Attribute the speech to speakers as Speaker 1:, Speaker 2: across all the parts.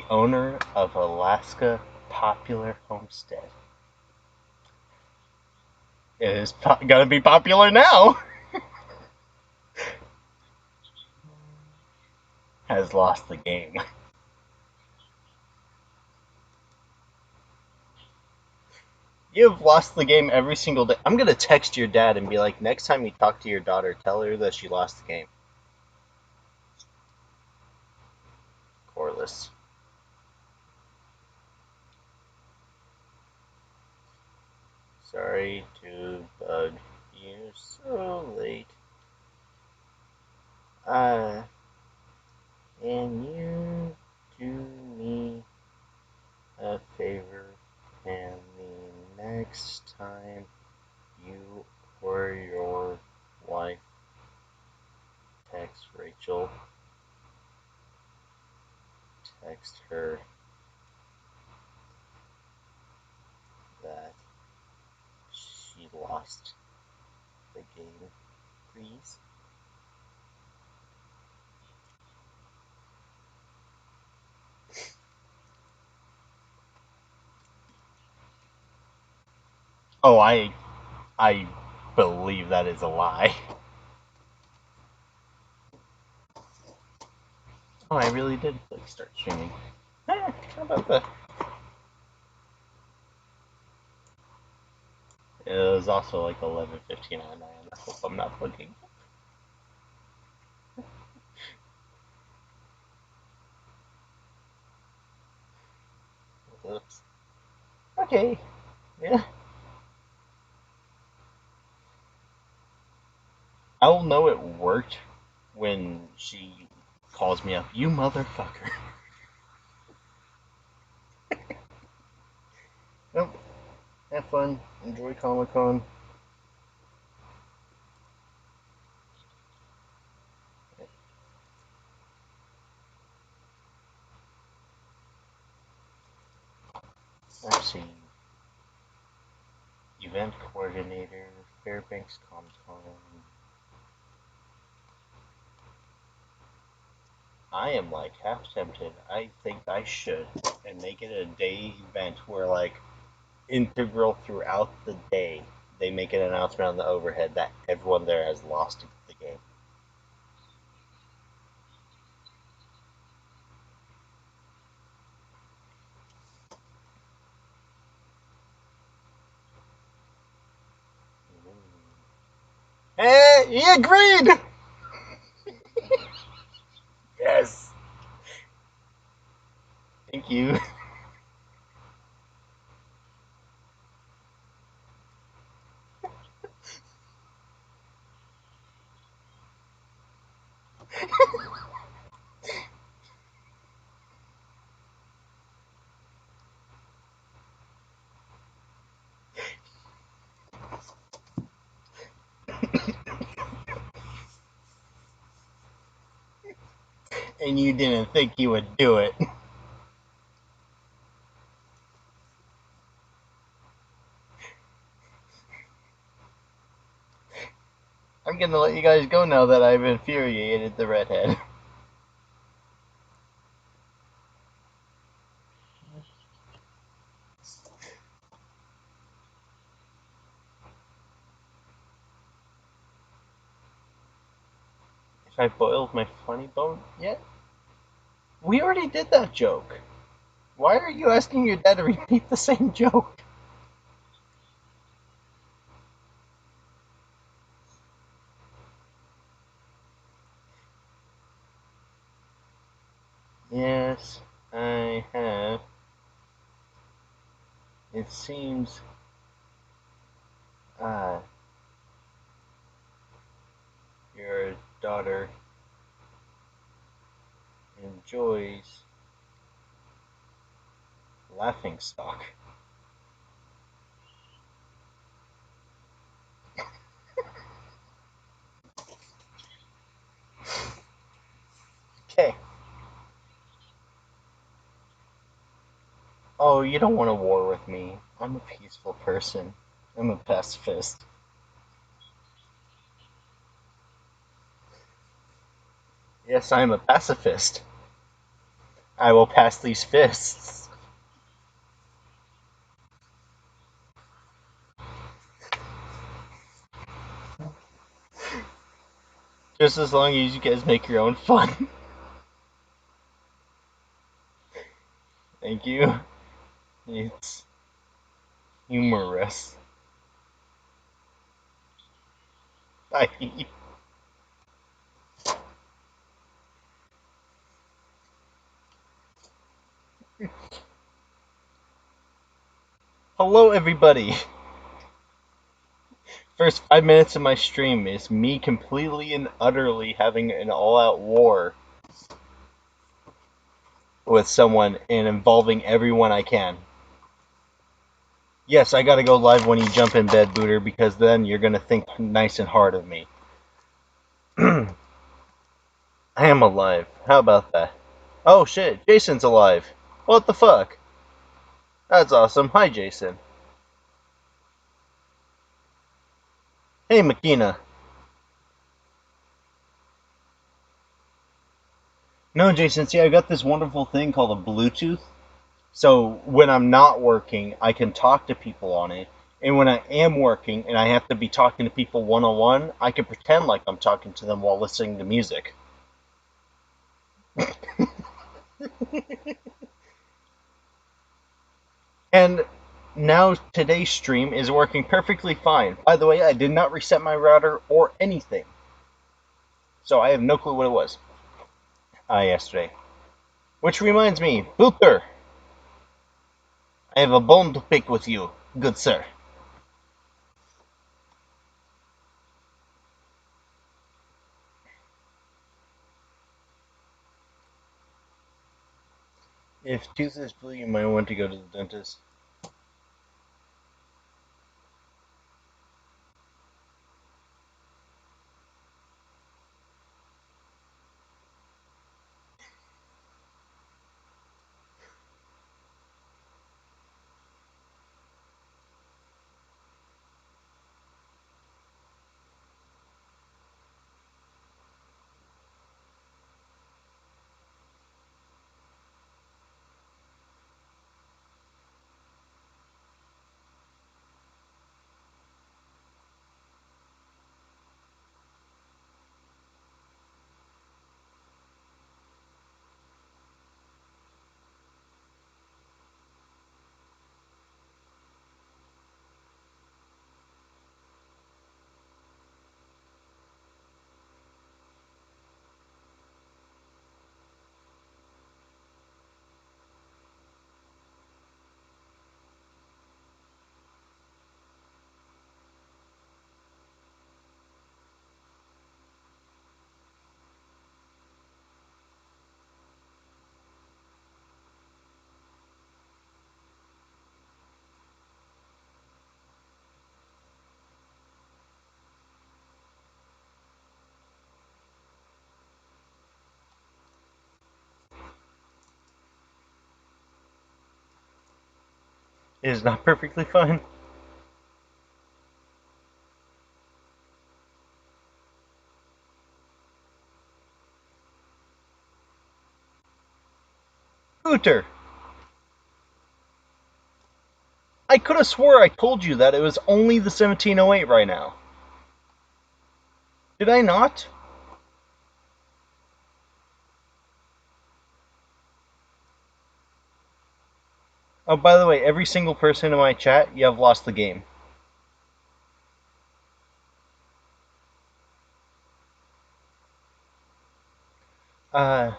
Speaker 1: the owner of Alaska Popular Homestead. It is gonna be popular now. Has lost the game. You've lost the game every single day. I'm gonna text your dad and be like, next time you talk to your daughter, tell her that she lost the game. Corliss. Sorry to bug you so late. And you do me a favor, and the next time you or your wife text Rachel, text her that she lost the game, please. Oh, I believe that is a lie. Oh, I really did click start streaming. How about that? It was also like 11:15 at night. I hope I'm not looking. Oops. Okay. Yeah. I will know it worked when she calls me up. You motherfucker. Well, have fun. Enjoy Comic Con. Let's see. Event coordinator, Fairbanks Comic Con. I am like half tempted. I think I should and make it a day event where like integral throughout the day they make an announcement on the overhead that everyone there has lost the game. Hey, he agreed. Yes. Thank you. And you didn't think you would do it. I'm gonna let you guys go now that I've infuriated the redhead. If I boiled my funny bone yet? We already did that joke. Why are you asking your dad to repeat the same joke? Yes, I have. It seems, uh, your daughter enjoys laughing stock. Okay. Oh, you don't want a war with me. I'm a peaceful person. I'm a pacifist. Yes, I'm a pacifist. I will pass these fists. Just as long as you guys make your own fun. Thank you. It's humorous. I... Hello, everybody. First 5 minutes of my stream is me completely and utterly having an all-out war with someone and involving everyone I can. Yes, I gotta go live when you jump in bed, Booter, because then you're gonna think nice and hard of me. I am alive. How about that? Oh shit, Jason's alive. What the fuck? That's awesome. Hi, Jason. Hey, Makina. No, Jason, see, I got this wonderful thing called a Bluetooth. So when I'm not working, I can talk to people on it. And when I am working and I have to be talking to people one on one, I can pretend like I'm talking to them while listening to music. And now today's stream is working perfectly fine. By the way, I did not reset my router or anything. So I have no clue what it was. Yesterday. Which reminds me, Booter, I have a bone to pick with you, good sir. If tooth is blue, you might want to go to the dentist. It is not perfectly fine. Booter, I could have swore I told you that it was only the 1708 right now. Did I not? Oh, by the way, every single person in my chat, you have lost the game. Uh...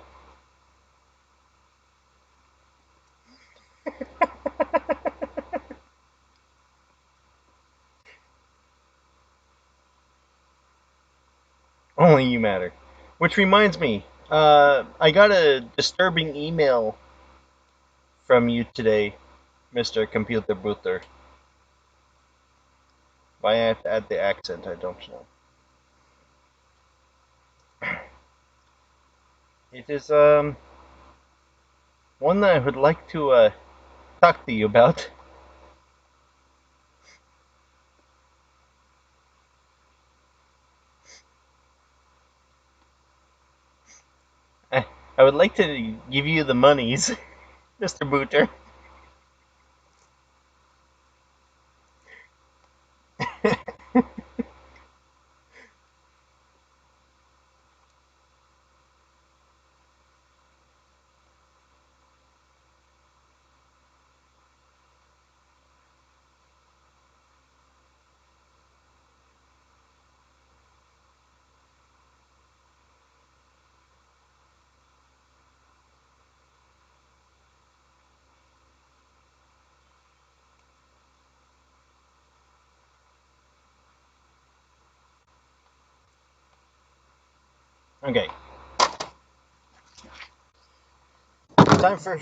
Speaker 1: Only you matter. Which reminds me, I got a disturbing email from you today, Mr. Computer Booter. Why I have to add the accent, I don't know. It is, one that I would like to, talk to you about. I would like to give you the monies, Mr. Booter. Okay. Time for...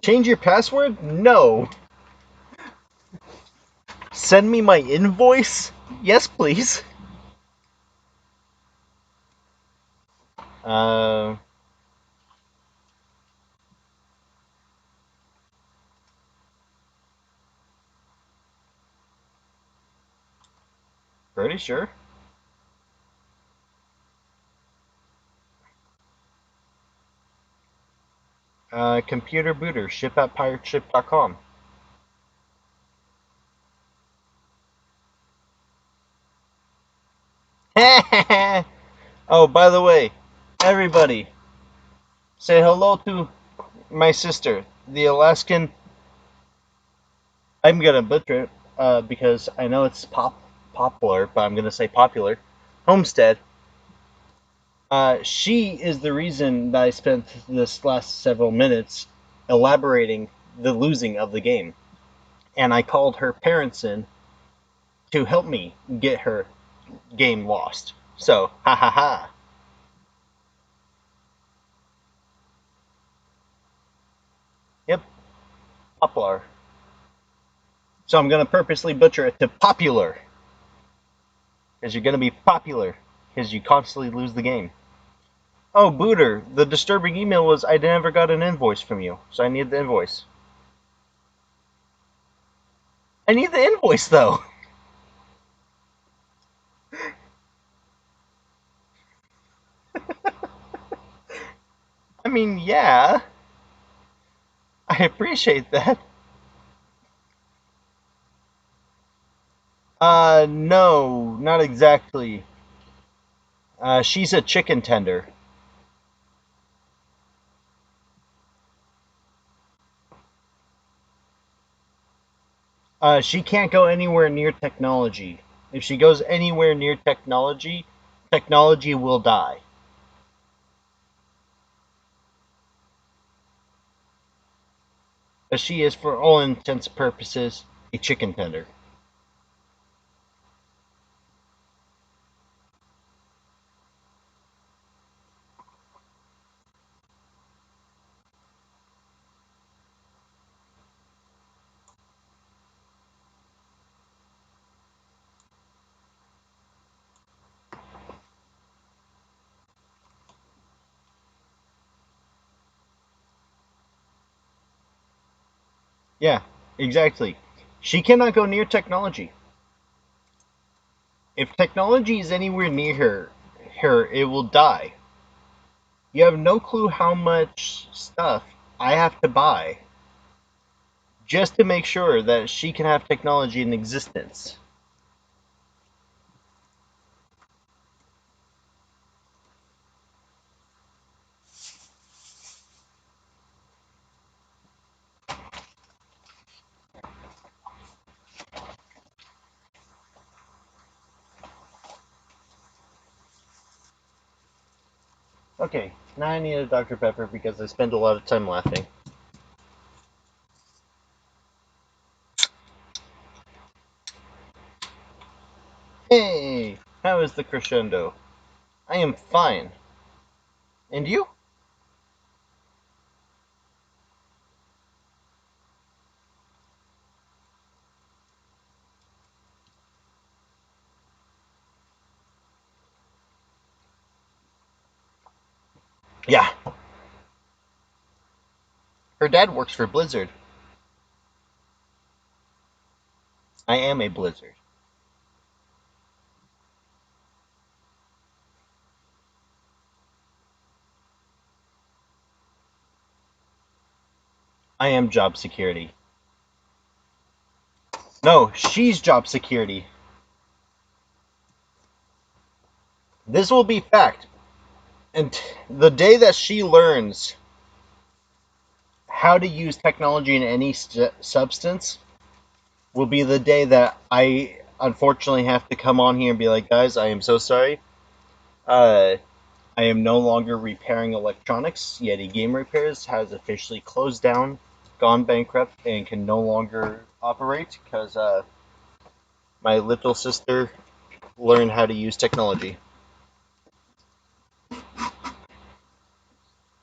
Speaker 1: Change your password? No. Send me my invoice? Yes, please. Uh, Pretty sure. Computer booter, ship at pirateship.com. Oh, by the way, everybody, say hello to my sister, the Alaskan. I'm gonna butcher it because I know it's popular, but I'm gonna say popular. Homestead. She is the reason that I spent this last several minutes elaborating the losing of the game, and I called her parents in to help me get her game lost. So, ha ha ha. Yep, popular. So I'm gonna purposely butcher it to popular, because you're gonna be popular, because you constantly lose the game. Oh, Booter, the disturbing email was I never got an invoice from you, so I need the invoice. I need the invoice though. I mean, yeah, I appreciate that. No, not exactly. She's a chicken tender. She can't go anywhere near technology. If she goes anywhere near technology, technology will die. But she is, for all intents and purposes, a chicken tender. Yeah, exactly. She cannot go near technology. If technology is anywhere near her, it will die. You have no clue how much stuff I have to buy just to make sure that she can have technology in existence. Okay, now I need a Dr. Pepper because I spend a lot of time laughing. Hey, how is the crescendo? I am fine. And you? Yeah. Her dad works for Blizzard. I am a Blizzard. I am job security. No, she's job security. This will be fact. And the day that she learns how to use technology in any substance will be the day that I unfortunately have to come on here and be like, guys, I am so sorry. Uh, I am no longer repairing electronics. Yeti Game Repairs has officially closed down, gone bankrupt, and can no longer operate because my little sister learned how to use technology.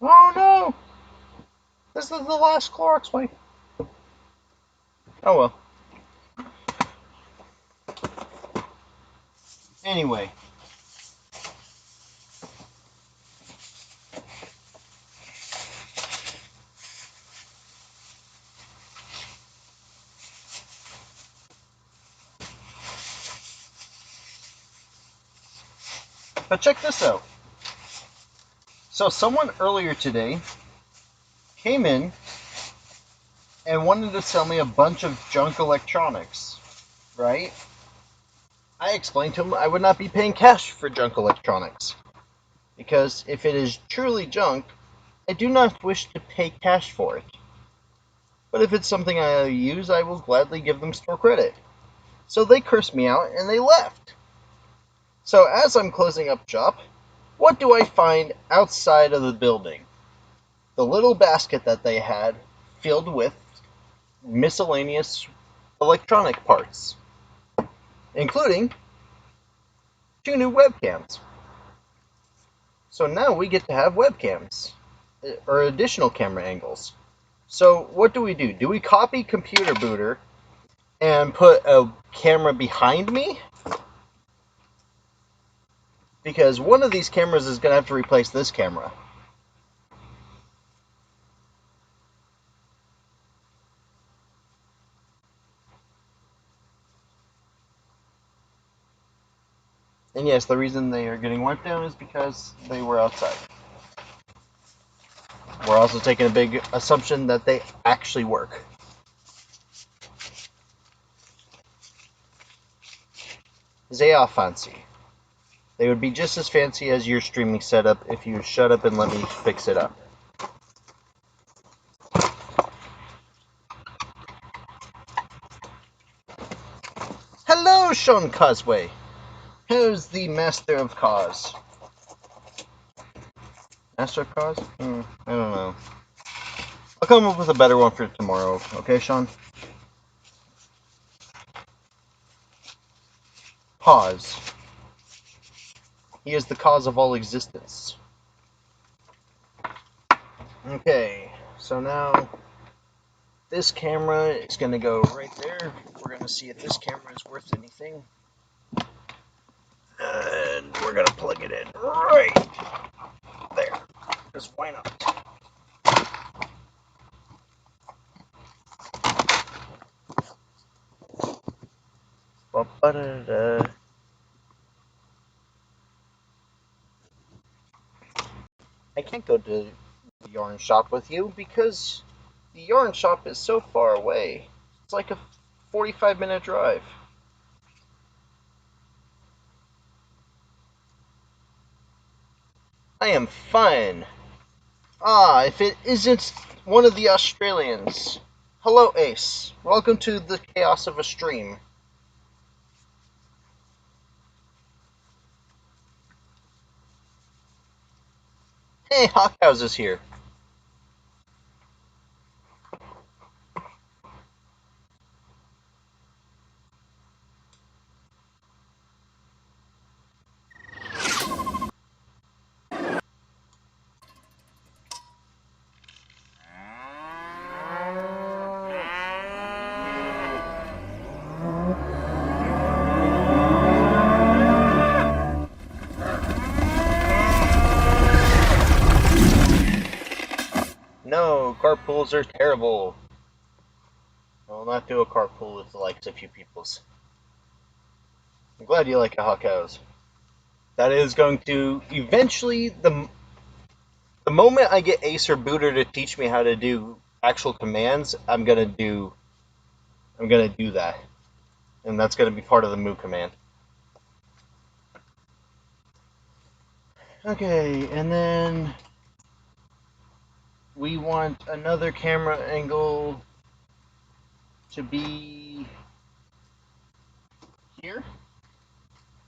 Speaker 1: Oh no! This is the last Clorox wipe. Oh well. Anyway, but check this out. So someone earlier today came in and wanted to sell me a bunch of junk electronics, right? I explained to him I would not be paying cash for junk electronics because if it is truly junk, I do not wish to pay cash for it. But if it's something I use, I will gladly give them store credit. So they cursed me out and they left. So as I'm closing up shop, what do I find outside of the building? The little basket that they had filled with miscellaneous electronic parts, including 2 new webcams. So now we get to have webcams, or additional camera angles. So what do? Do we copy Computer Booter and put a camera behind me? Because one of these cameras is going to have to replace this camera. And yes, the reason they are getting wiped down is because they were outside. We're also taking a big assumption that they actually work. They are fancy. They would be just as fancy as your streaming setup if you shut up and let me fix it up. Hello, Sean Causeway. Who's the master of cause? Master of cause? I don't know. I'll come up with a better one for tomorrow. Okay, Sean? Pause. He is the cause of all existence. Okay, so now this camera is going to go right there. We're going to see if this camera is worth anything. And we're going to plug it in right there. Because why not? Ba-ba-da-da. I can't go to the yarn shop with you because the yarn shop is so far away. It's like a 45-minute drive. I am fine. Ah, if it isn't one of the Australians. Hello, Ace. Welcome to the chaos of a stream. Hey, Hawkhouse is here. No, carpools are terrible. I'll not do a carpool with the likes of you peoples. I'm glad you like a Hawkhouse. That is going to eventually, the moment I get Ace or Booter to teach me how to do actual commands, I'm gonna do that, and that's gonna be part of the move command. Okay, and then we want another camera angle to be here,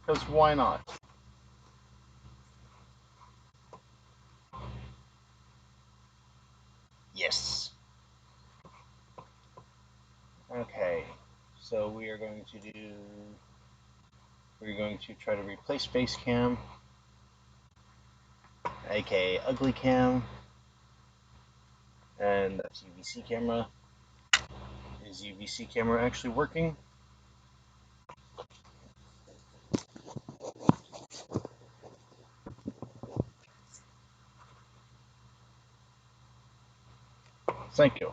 Speaker 1: because why not? Yes. Okay, so we're going to try to replace face cam, aka ugly cam, and that's UVC camera. Is UVC camera actually working? Thank you.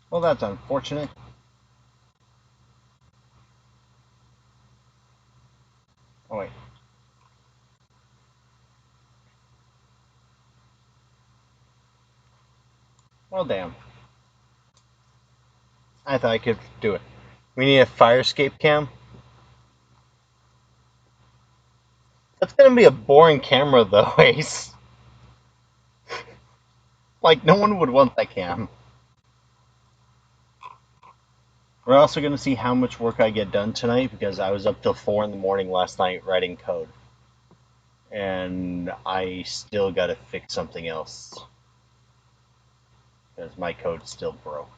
Speaker 1: Well, that's unfortunate. Oh, wait. Well, damn. I thought I could do it. We need a fire escape cam. That's gonna be a boring camera, though, Ace. Like, no one would want that cam. We're also gonna see how much work I get done tonight because I was up till 4 in the morning last night writing code. And I still gotta fix something else. Because my code still broke.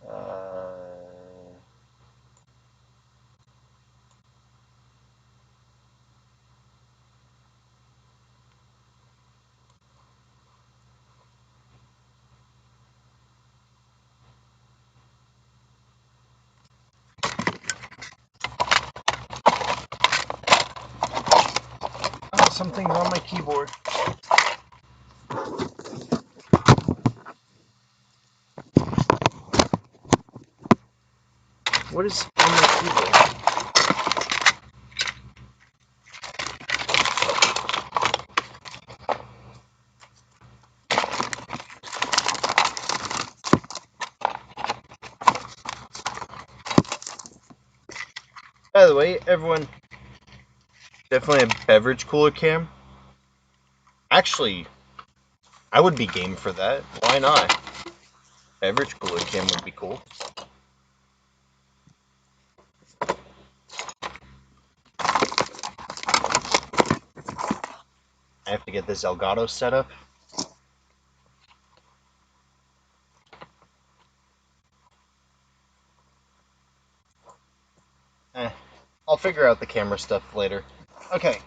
Speaker 1: Uh, something's on my keyboard. What is on my keyboard? By the way, everyone, definitely a beverage cooler cam. Actually, I would be game for that. Why not? Beverage cooler cam would be cool. I have to get this Elgato set up. I'll figure out the camera stuff later. Okay,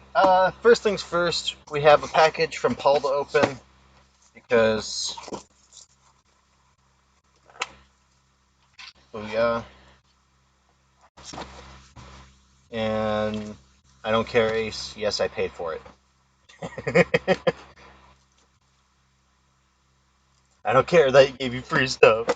Speaker 1: first things first, we have a package from Paul to open because, oh yeah, and I don't care, Ace. Yes, I paid for it. I don't care that he gave you free stuff.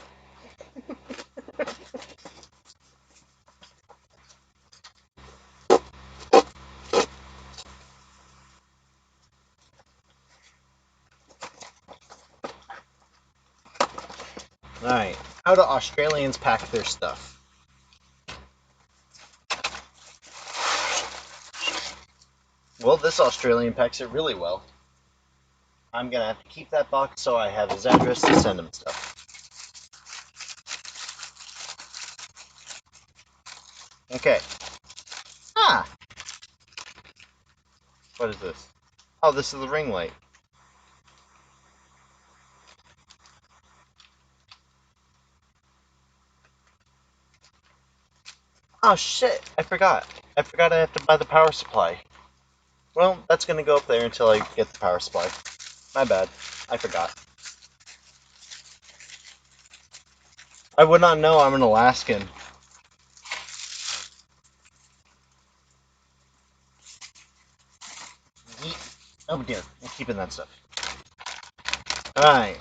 Speaker 1: Alright, how do Australians pack their stuff? Well, this Australian packs it really well. I'm gonna have to keep that box so I have his address to send him stuff. Okay. Ah! What is this? Oh, this is the ring light. Oh shit, I forgot. I forgot I have to buy the power supply. Well, that's gonna go up there until I get the power supply. My bad. I forgot. I would not know I'm an Alaskan. Oh dear, I'm keeping that stuff. Alright.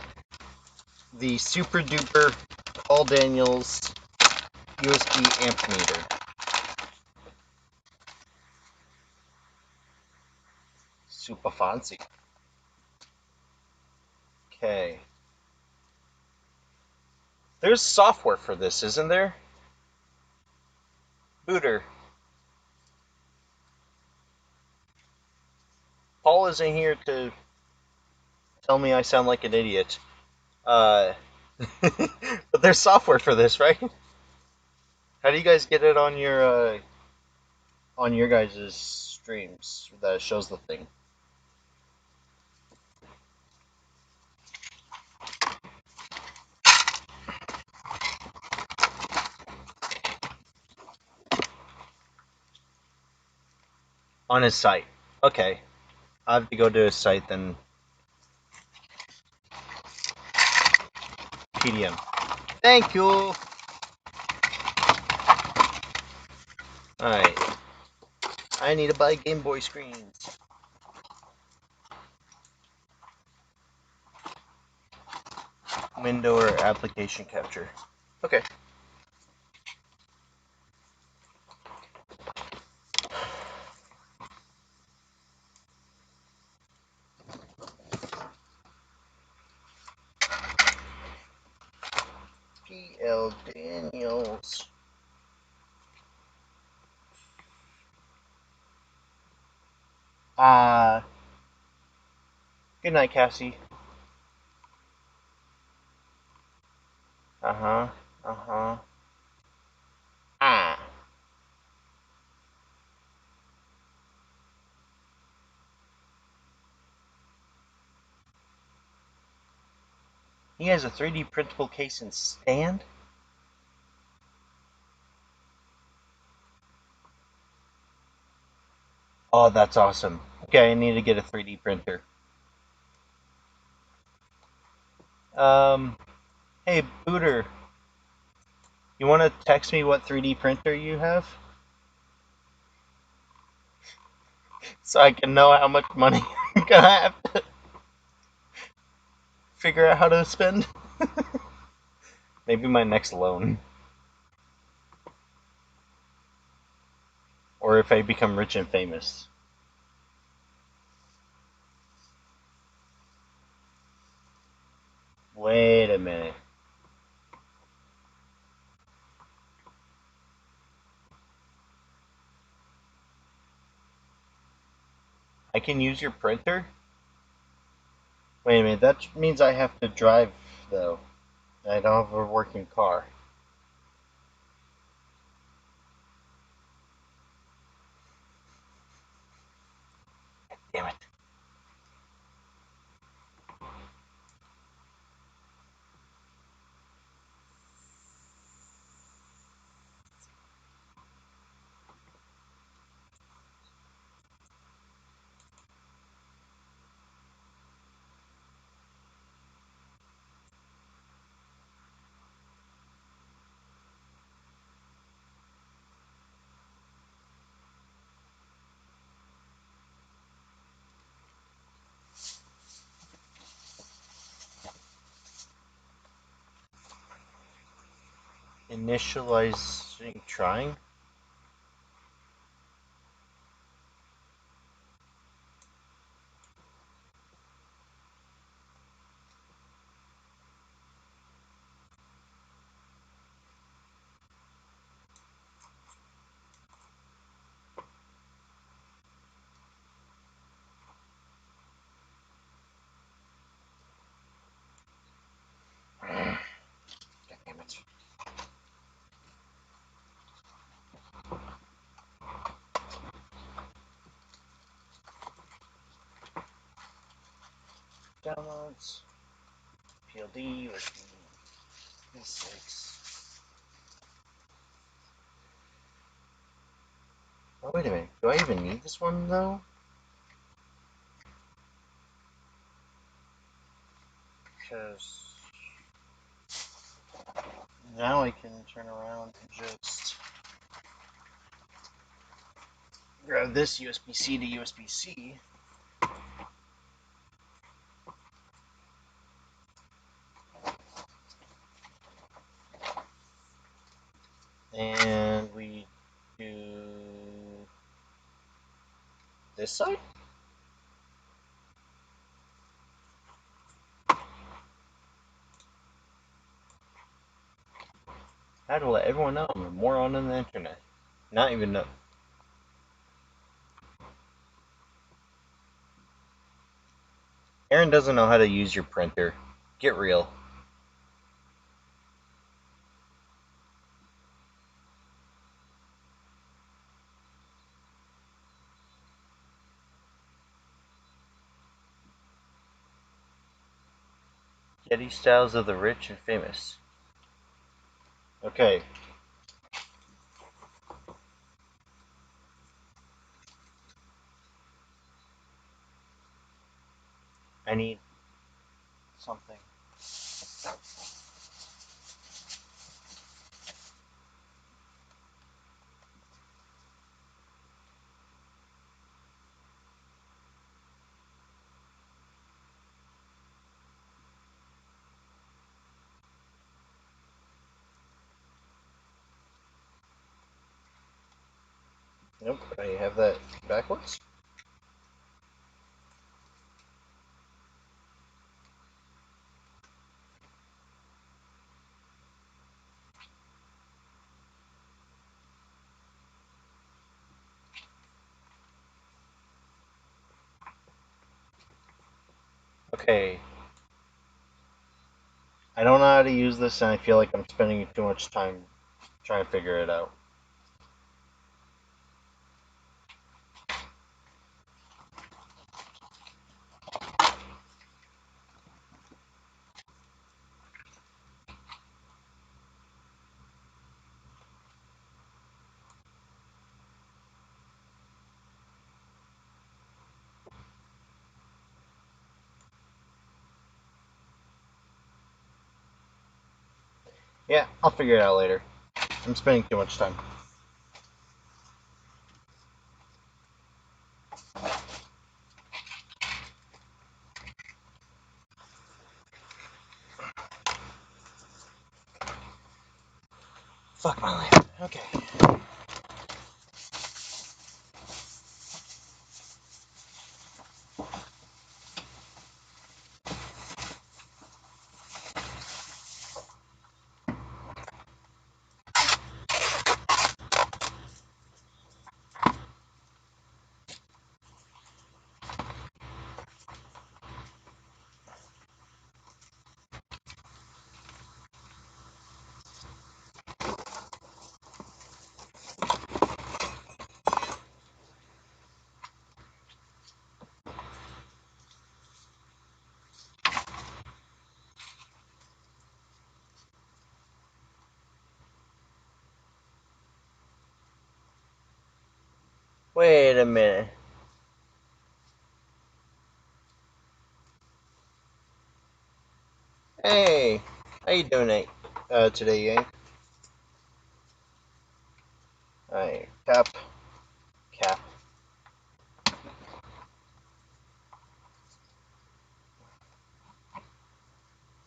Speaker 1: The Super Duper Paul Daniels USB amp meter. Super fancy. Okay. There's software for this, isn't there? Booter. Paul isn't here to tell me I sound like an idiot. But there's software for this, right? How do you guys get it on your guys' streams that shows the thing? On his site. Okay. I have to go to his site then. PDM. Thank you. Alright. I need to buy Game Boy screens. Window or application capture. Okay. P.L. Daniels. Good night, Cassie. Uh-huh. Uh-huh. Ah. He has a 3D printable case and stand? Oh, that's awesome. Okay, I need to get a 3D printer. Hey, Booter, you want to text me what 3D printer you have? So I can know how much money I'm gonna have to figure out how to spend? Maybe my next loan. Or if I become rich and famous. Wait a minute. I can use your printer? Wait a minute, that means I have to drive, though. I don't have a working car. Damn it. Initializing trying? God damn it. Downloads. PLD, USB V6. Oh, wait a minute. Do I even need this one, though? Because now I can turn around and just grab this USB-C to USB-C. This side? I had to let everyone know I'm a moron on the internet. Not even know. Aaron doesn't know how to use your printer. Get real. Yeti styles of the rich and famous. Okay. I need something. Nope, I have that backwards. Okay. I don't know how to use this, and I feel like I'm spending too much time trying to figure it out. Yeah, I'll figure it out later. I'm spending too much time. Fuck my life. Okay. Wait a minute. Hey, how you doing today, Yank? Alright, cap, cap.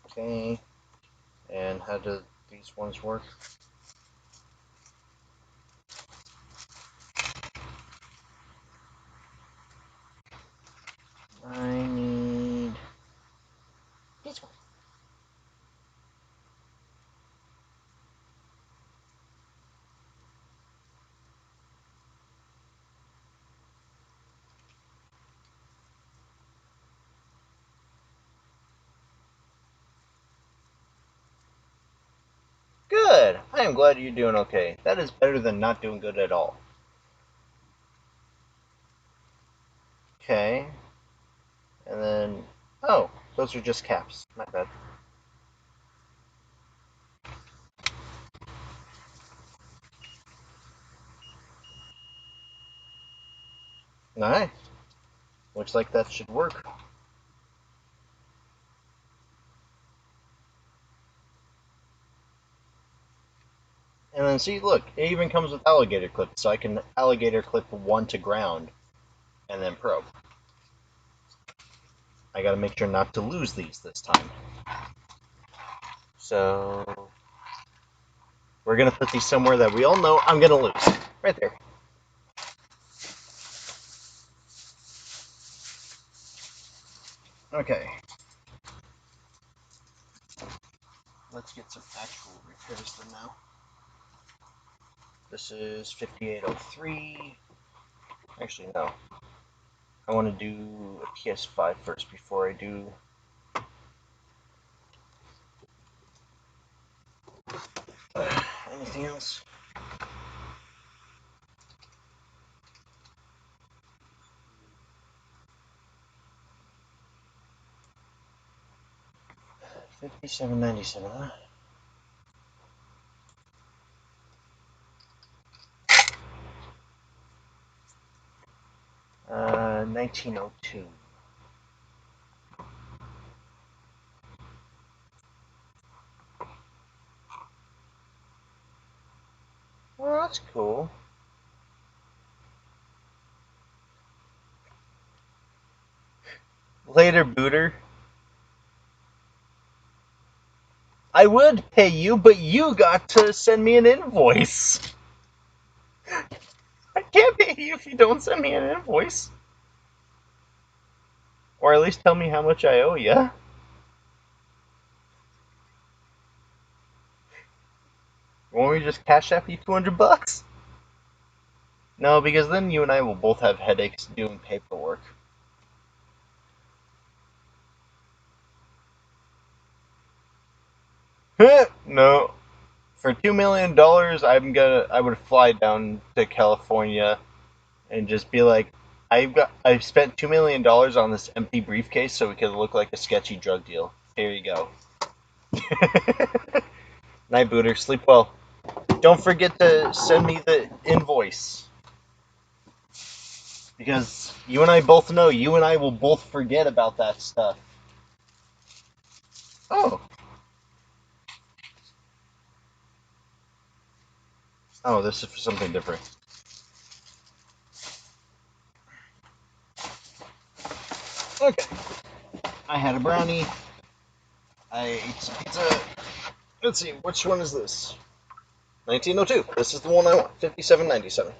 Speaker 1: Okay, and how do these ones work? I need this one. Good. I am glad you're doing okay. That is better than not doing good at all. Okay. And then, oh, those are just caps. My bad. Nice. Looks like that should work. And then see, look, it even comes with alligator clips, so I can alligator clip one to ground and then probe. I gotta make sure not to lose these this time. So we're gonna put these somewhere that we all know I'm gonna lose. Right there. Okay. Let's get some actual repairs done now. This is 5803. Actually, no. I want to do a PS5 first before I do. Anything else? $57.97, huh? 1902. Well, that's cool. Later, Booter. I would pay you, but you got to send me an invoice. I can't pay you if you don't send me an invoice. Or at least tell me how much I owe you. Want me to just cash app you $200? No, because then you and I will both have headaches doing paperwork. No. For $2 million, I would fly down to California and just be like, I've spent $2 million on this empty briefcase so it could look like a sketchy drug deal. Here you go. Night, Booter. Sleep well. Don't forget to send me the invoice. Because you and I both know you and I will both forget about that stuff. Oh. Oh, this is for something different. Okay. I had a brownie. I ate some pizza. Let's see, which one is this? 1902. This is the one I want. 57.97.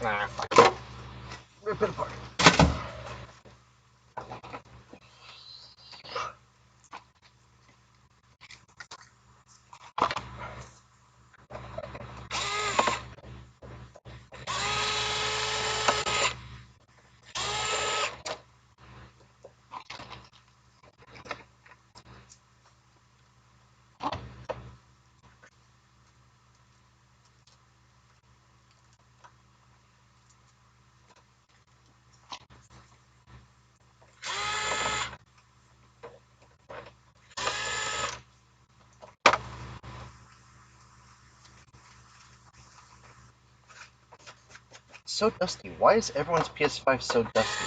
Speaker 1: Ah, fuck. Rip it apart. So dusty. Why is everyone's PS5 so dusty?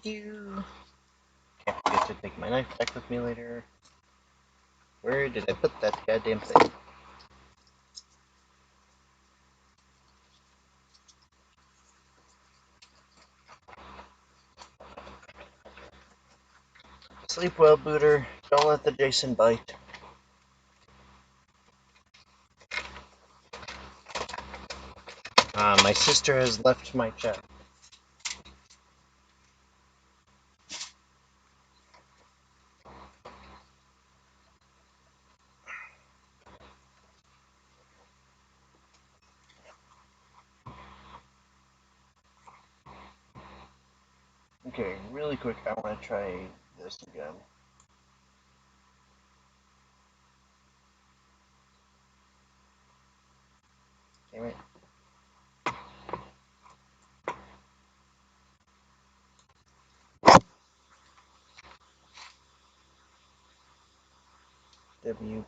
Speaker 1: Do. Can't forget to take my knife back with me later. Where did I put that goddamn thing? Sleep well, Booter. Don't let the Jason bite. My sister has left my chat. Okay, really quick, I want to try this again. Damn it. WP5.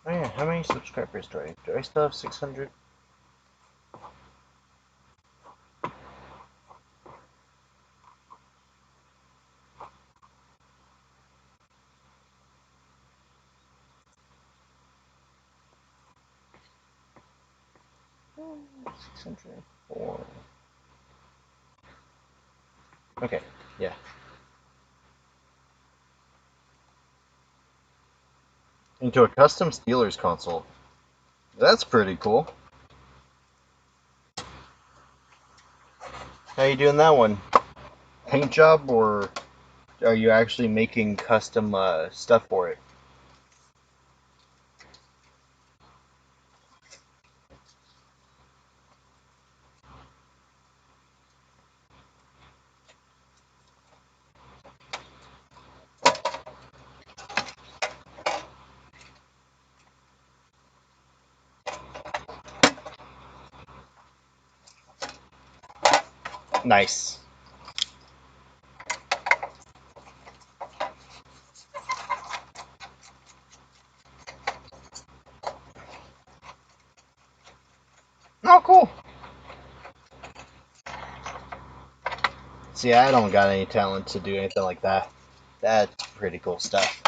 Speaker 1: Oh yeah, how many subscribers do I have? Do I still have 600? Oh, 604. Okay, yeah. Into a custom Steelers console. That's pretty cool. How you doing that one? Paint job, or are you actually making custom stuff for it? Nice. Oh, cool. See, I don't got any talent to do anything like that. That's pretty cool stuff.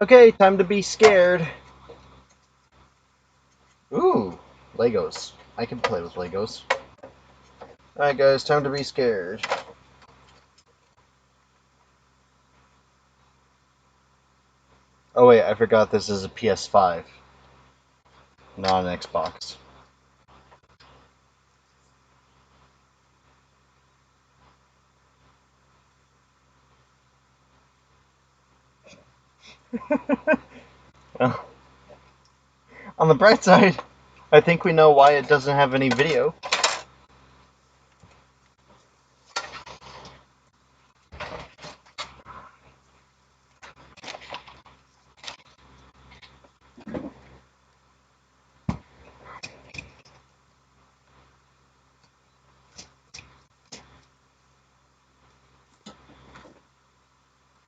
Speaker 1: Okay, time to be scared. Ooh, Legos. I can play with Legos. Alright guys, time to be scared. Oh wait, I forgot this is a PS5, not an Xbox. Well, on the bright side, I think we know why it doesn't have any video.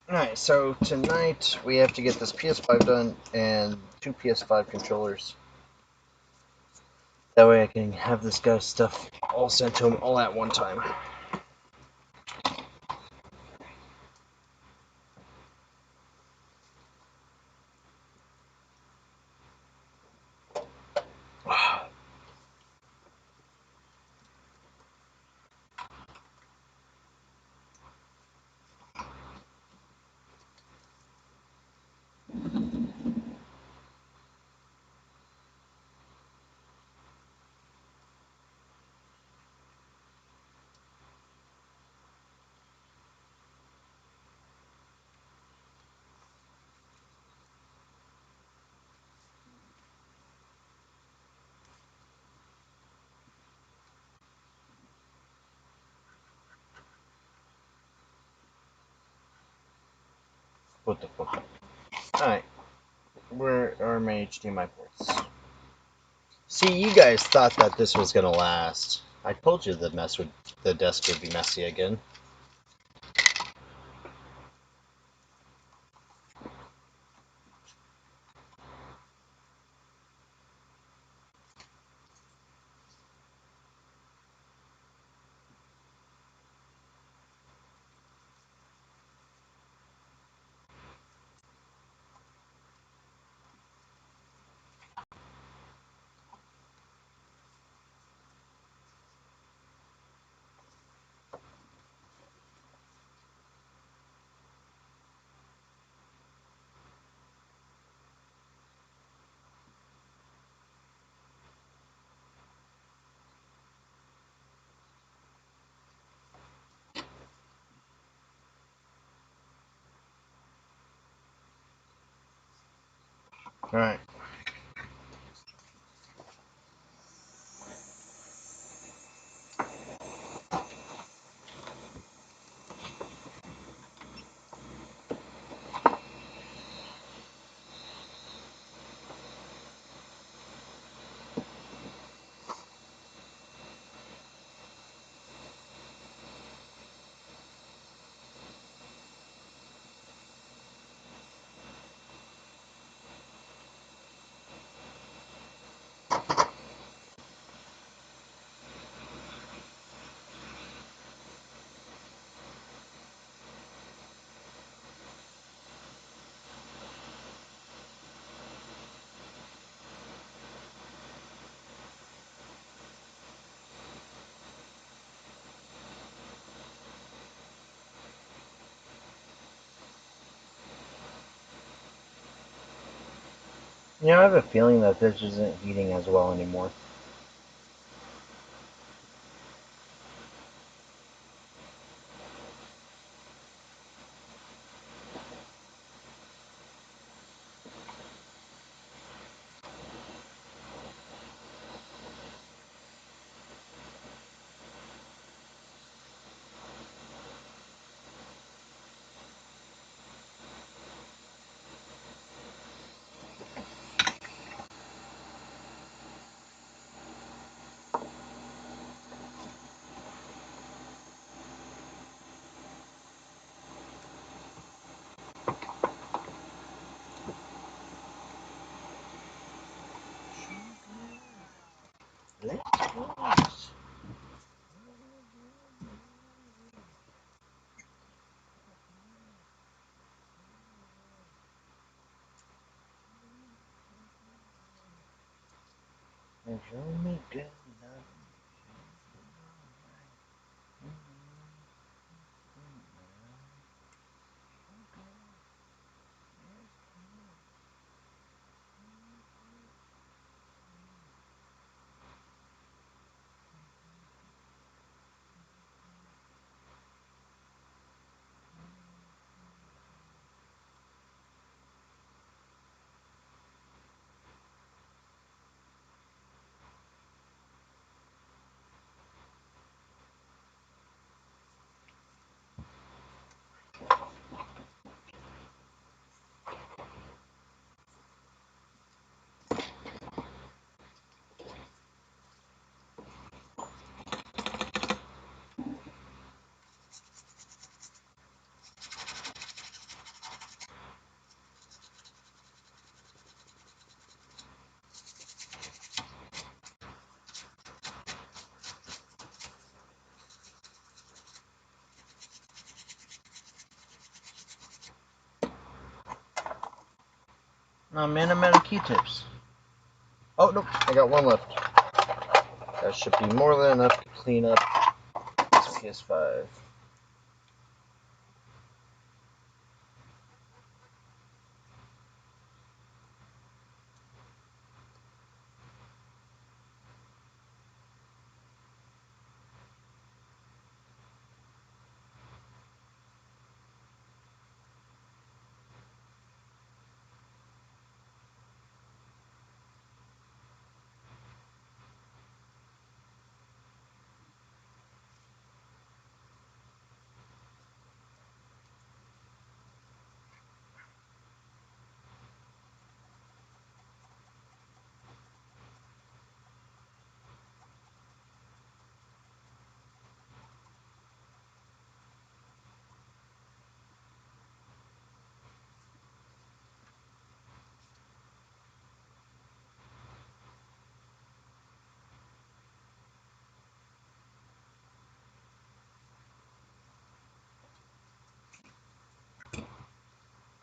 Speaker 1: Alright, so tonight we have to get this PS5 done and 2 PS5 controllers. That way I can have this guy's stuff all sent to him all at one time. What the fuck? Alright, where are my HDMI ports? See, you guys thought that this was gonna last. I told you the desk would be messy again. Alright. You know, I have a feeling that this isn't heating as well anymore. Oh man, I'm out of Q-tips. Oh, nope, I got one left. That should be more than enough to clean up this PS5.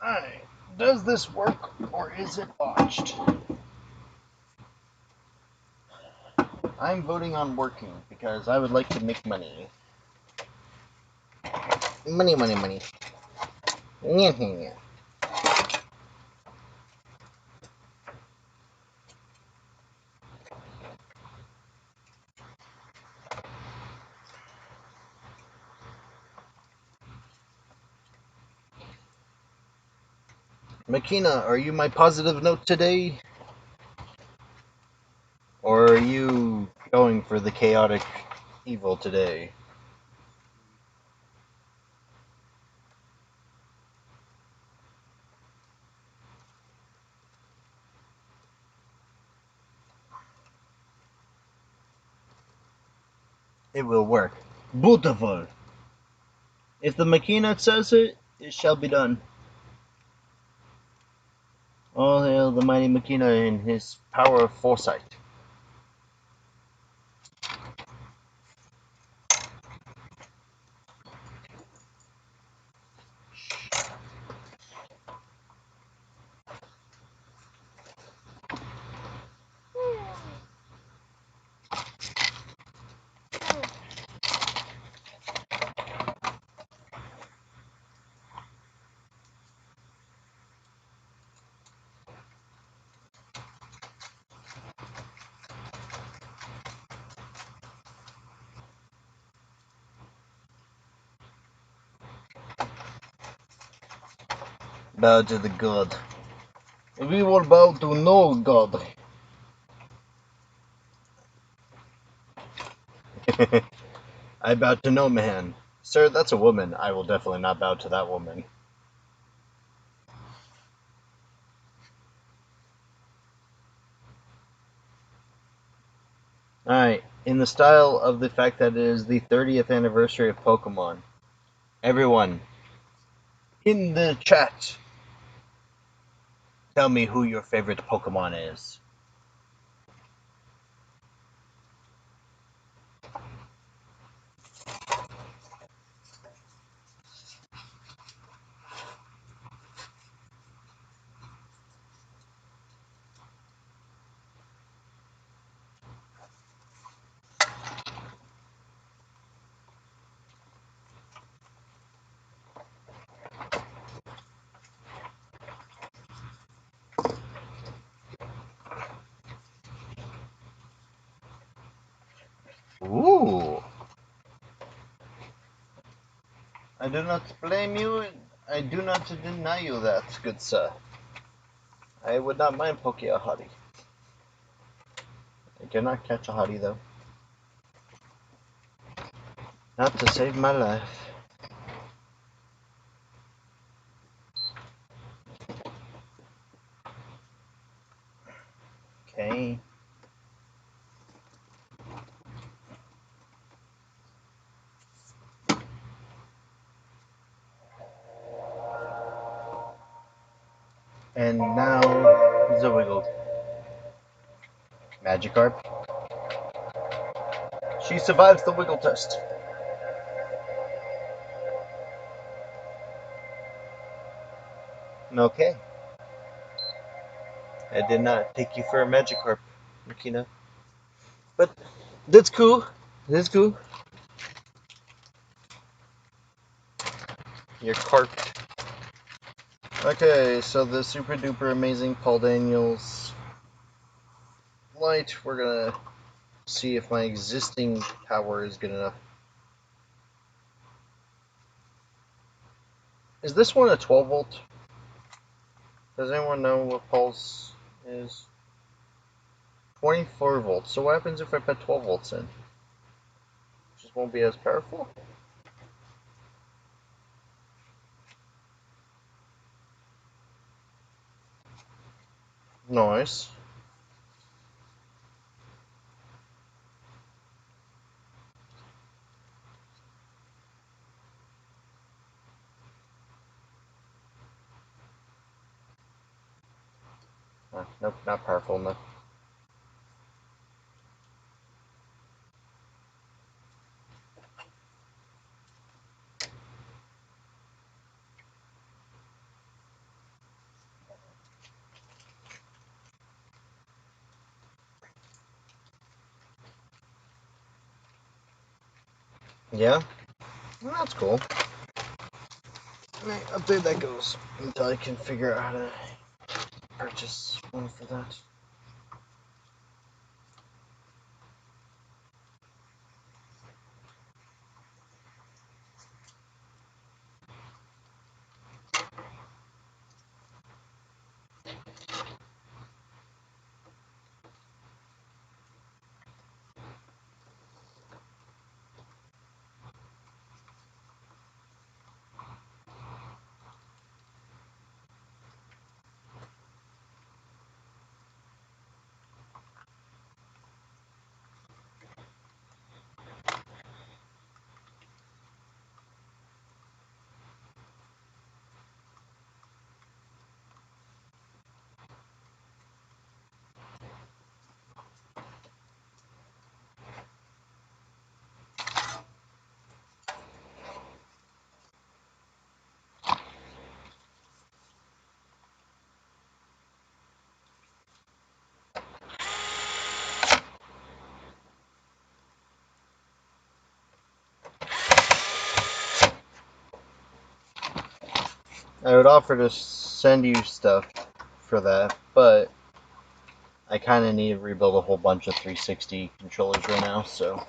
Speaker 1: Alright, does this work or is it botched? I'm voting on working because I would like to make money. Money, money, money. Makina, are you my positive note today? Or are you going for the chaotic evil today? It will work. Beautiful. If the Makina says it, it shall be done. All hail the mighty Makina in his power of foresight. Bow to the god. We will bow to no god. I bow to no man. Sir, that's a woman. I will definitely not bow to that woman. Alright, in the style of the fact that it is the 30th anniversary of Pokemon, everyone, in the chat, tell me who your favorite Pokemon is. Ooh. I do not blame you. I do not deny you that, good sir. I would not mind poking a hottie. I cannot catch a hottie though. Not to save my life. Okay. And now, Zoigle. Magikarp. She survives the wiggle test. Okay. I did not take you for a Magikarp, Makina. But that's cool. That's cool. You're carped. Okay, so the super duper amazing Paul Daniels light, we're gonna see if my existing power is good enough. Is this one a 12 volt? Does anyone know what Paul's is? 24 volts. So what happens if I put 12 volts in? Just won't be as powerful? Nice. Nope, not powerful enough. Yeah? Well, that's cool. Up there that goes until I can figure out how to purchase one for that. I would offer to send you stuff for that, but I kind of need to rebuild a whole bunch of 360 controllers right now, so.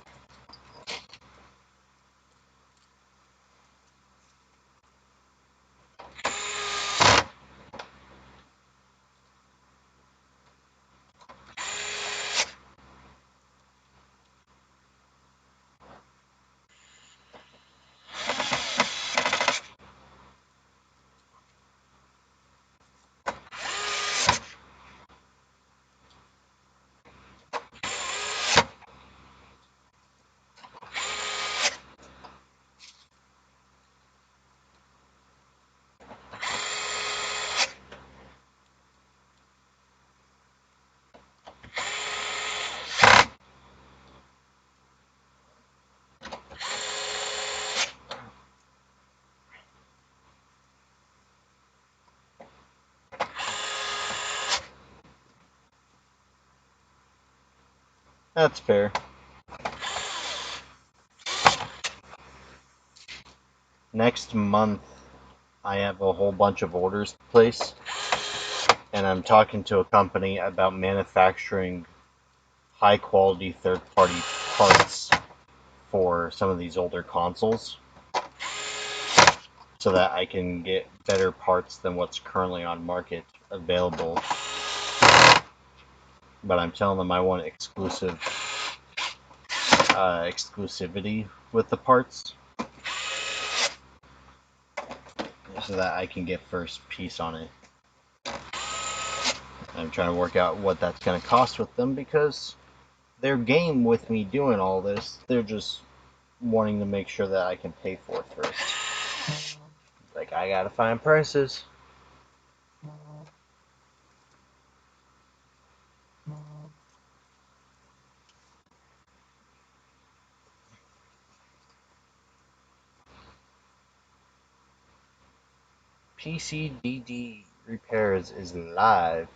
Speaker 1: That's fair. Next month, I have a whole bunch of orders to place, and I'm talking to a company about manufacturing high quality third party parts for some of these older consoles so that I can get better parts than what's currently on market available. But I'm telling them I want exclusivity with the parts so that I can get first piece on it. I'm trying to work out what that's going to cost with them because they're game with me doing all this. They're just wanting to make sure that I can pay for it first. Like, I gotta find prices. PCDD Repairs is live.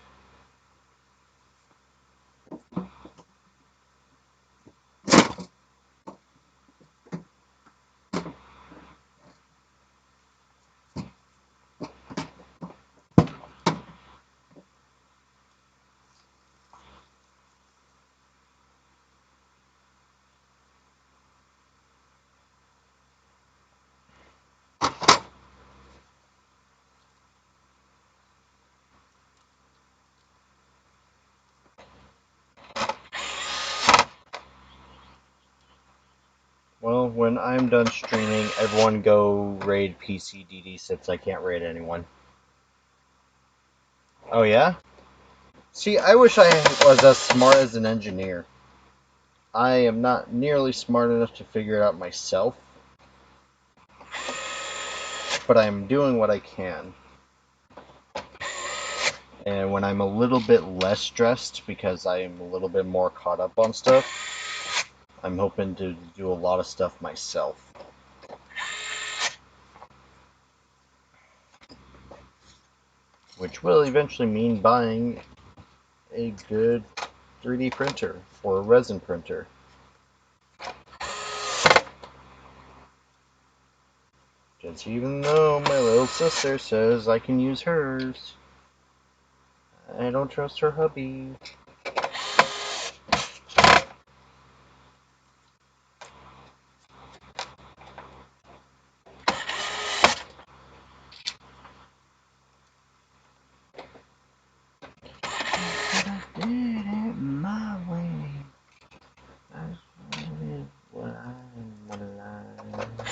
Speaker 1: Well, when I'm done streaming, everyone go raid PCDD since I can't raid anyone. Oh yeah? See, I wish I was as smart as an engineer. I am not nearly smart enough to figure it out myself, but I'm doing what I can. And when I'm a little bit less stressed because I am a little bit more caught up on stuff, I'm hoping to do a lot of stuff myself. Which will eventually mean buying a good 3D printer or a resin printer. Because even though my little sister says I can use hers, I don't trust her hubby. But I did it my way. I wanted what I'm alive.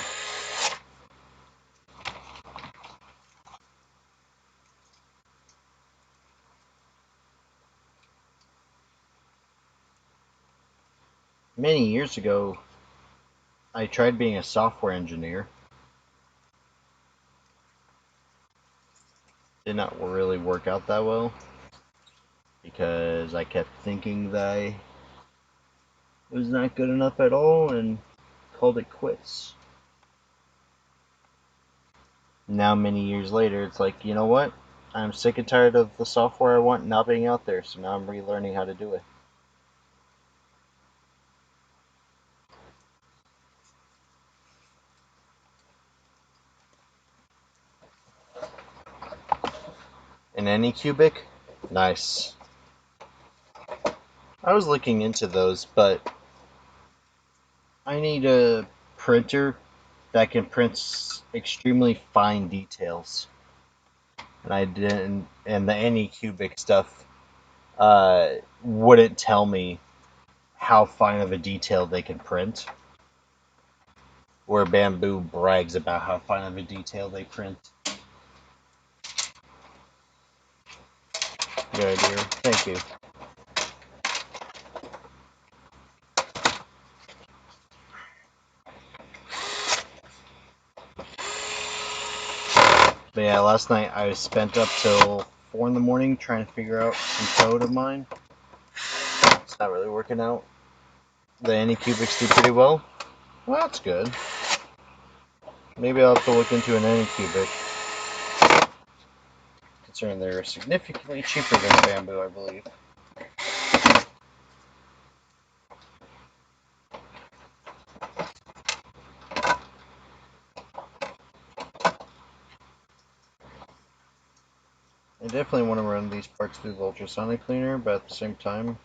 Speaker 1: Many years ago, I tried being a software engineer. Did not really work out that well because I kept thinking that I was not good enough at all and called it quits. Now, many years later, it's like, you know what? I'm sick and tired of the software I want not being out there, so now I'm relearning how to do it. An Anycubic? Nice. I was looking into those, but I need a printer that can print extremely fine details. And I didn't, and the Anycubic stuff wouldn't tell me how fine of a detail they can print. Where Bamboo brags about how fine of a detail they print. Good idea. Thank you. But yeah, last night I spent up till 4 in the morning trying to figure out some code of mine. It's not really working out. The Anycubics do pretty well. Well, that's good. Maybe I'll have to look into an Anycubic. Considering they're significantly cheaper than Bamboo, I believe. I definitely want to run these parts through the ultrasonic cleaner, but at the same time,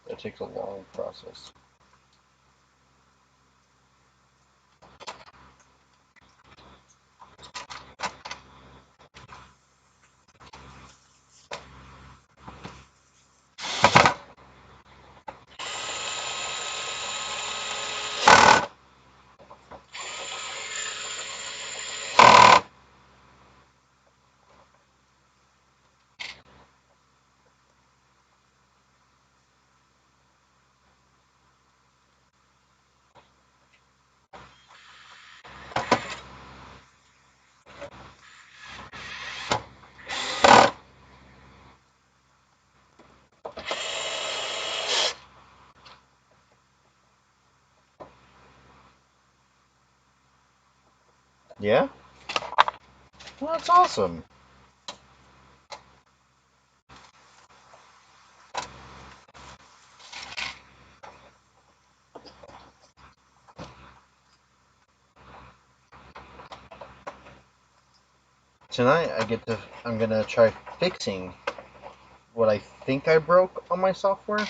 Speaker 1: that takes a long process. Yeah? Well, that's awesome. Tonight I'm gonna try fixing what I think I broke on my software.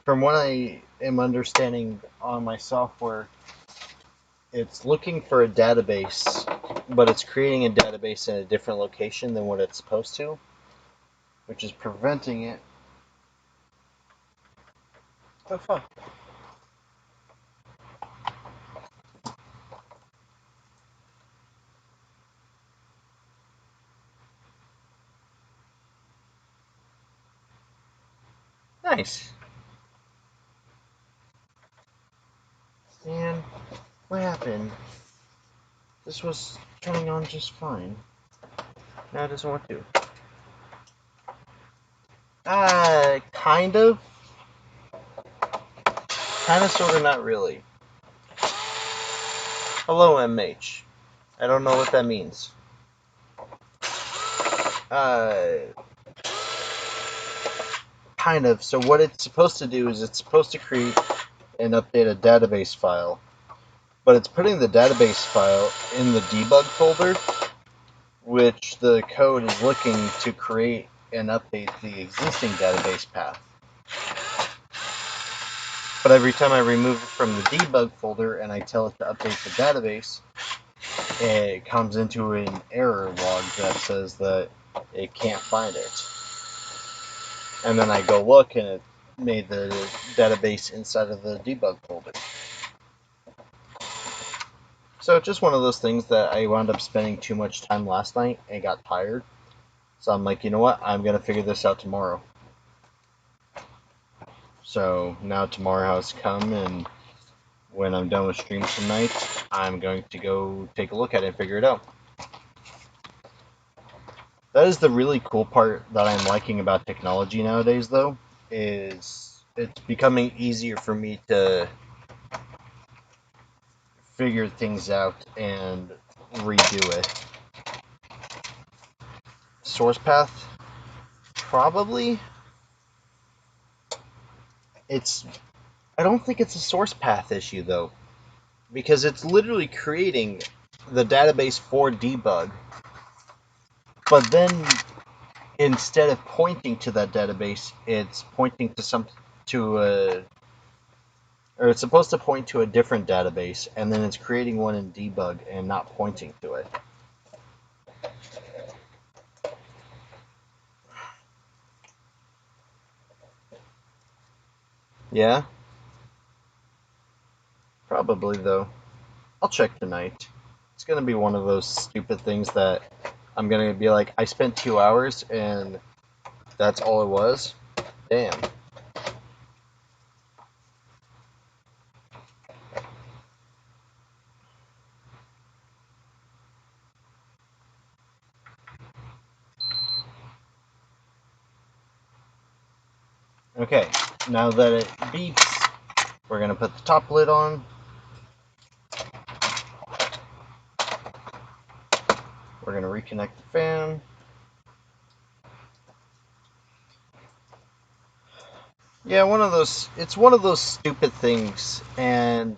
Speaker 1: From what I am understanding on my software, it's looking for a database, but it's creating a database in a different location than what it's supposed to, which is preventing it. The fuck? Nice. And what happened? This was turning on just fine. Now it doesn't want to. Kind of. Kind of, sort of, not really. Hello, MH. I don't know what that means. Kind of. So what it's supposed to do is it's supposed to create and update a database file. But it's putting the database file in the debug folder, which the code is looking to create and update the existing database path. But every time I remove it from the debug folder and I tell it to update the database, it comes into an error log that says that it can't find it. And then I go look and it made the database inside of the debug folder. So it's just one of those things that I wound up spending too much time last night and got tired. So I'm like, you know what? I'm going to figure this out tomorrow. So now tomorrow has come, and when I'm done with streams tonight, I'm going to go take a look at it and figure it out. That is the really cool part that I'm liking about technology nowadays, though, is it's becoming easier for me to figure things out and redo it. Source path? Probably. I don't think it's a source path issue, though, because it's literally creating the database for debug, but then instead of pointing to that database, it's pointing to or it's supposed to point to a different database, and then it's creating one in debug and not pointing to it. Yeah? Probably, though. I'll check tonight. It's going to be one of those stupid things that I'm going to be like, I spent 2 hours and that's all it was? Damn. Okay, now that it beeps, we're going to put the top lid on. We're going to reconnect the fan. Yeah, it's one of those stupid things, and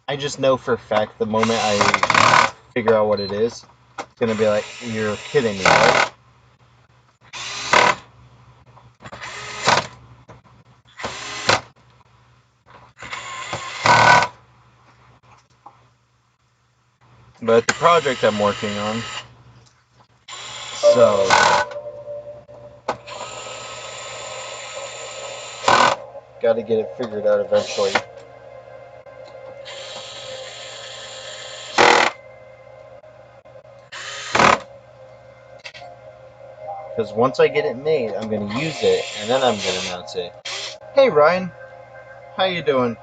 Speaker 1: I just know for a fact the moment I figure out what it is, it's going to be like, you're kidding me, right? But the project I'm working on, so got to get it figured out eventually. Because once I get it made, I'm going to use it, and then I'm going to announce it. Hey Ryan, how you doing?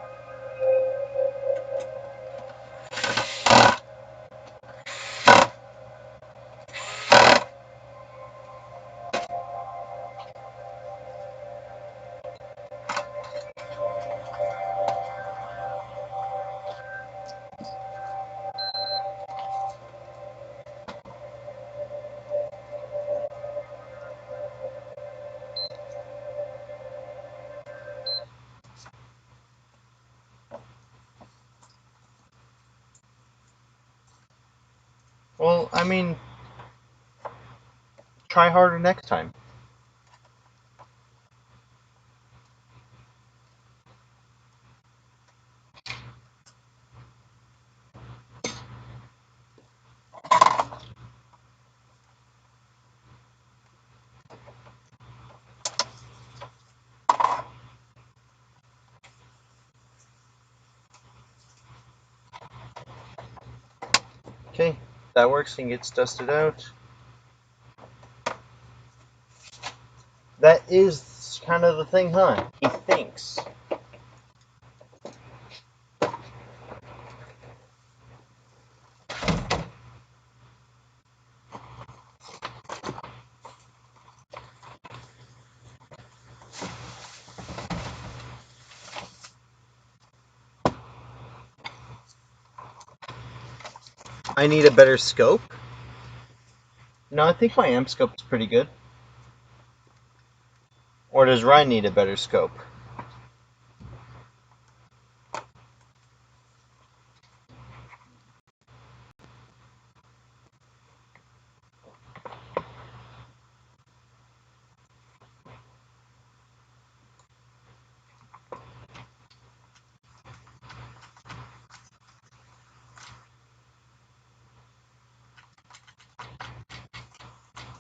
Speaker 1: Well, I mean, try harder next time. Okay, that works and gets dusted out. That is That's kind of the thing, huh? He thinks. I need a better scope. No, I think my amp scope is pretty good. Or does Ryan need a better scope?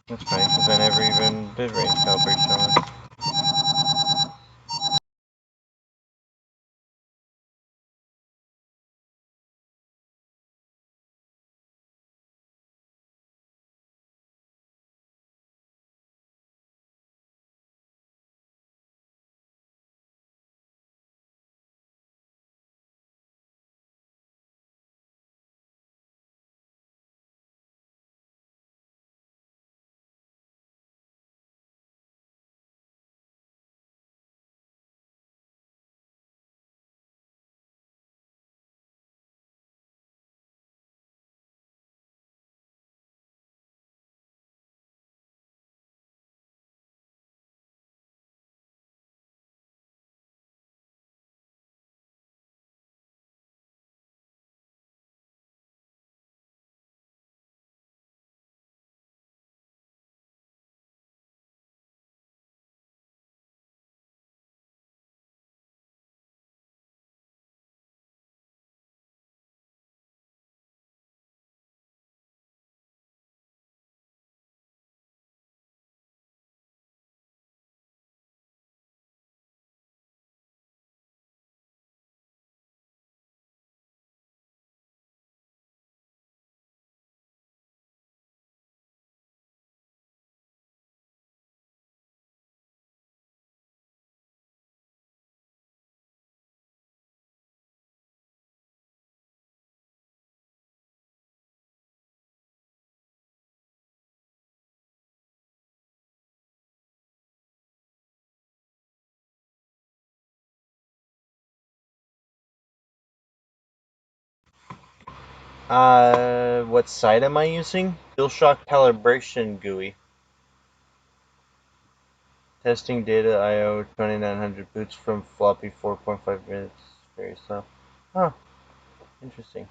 Speaker 1: That's funny, because I never even did range calibration on it. What site am I using? DualShock calibration GUI. Testing data I/O 2900 boots from floppy 4.5 minutes. Very slow. Huh. Interesting.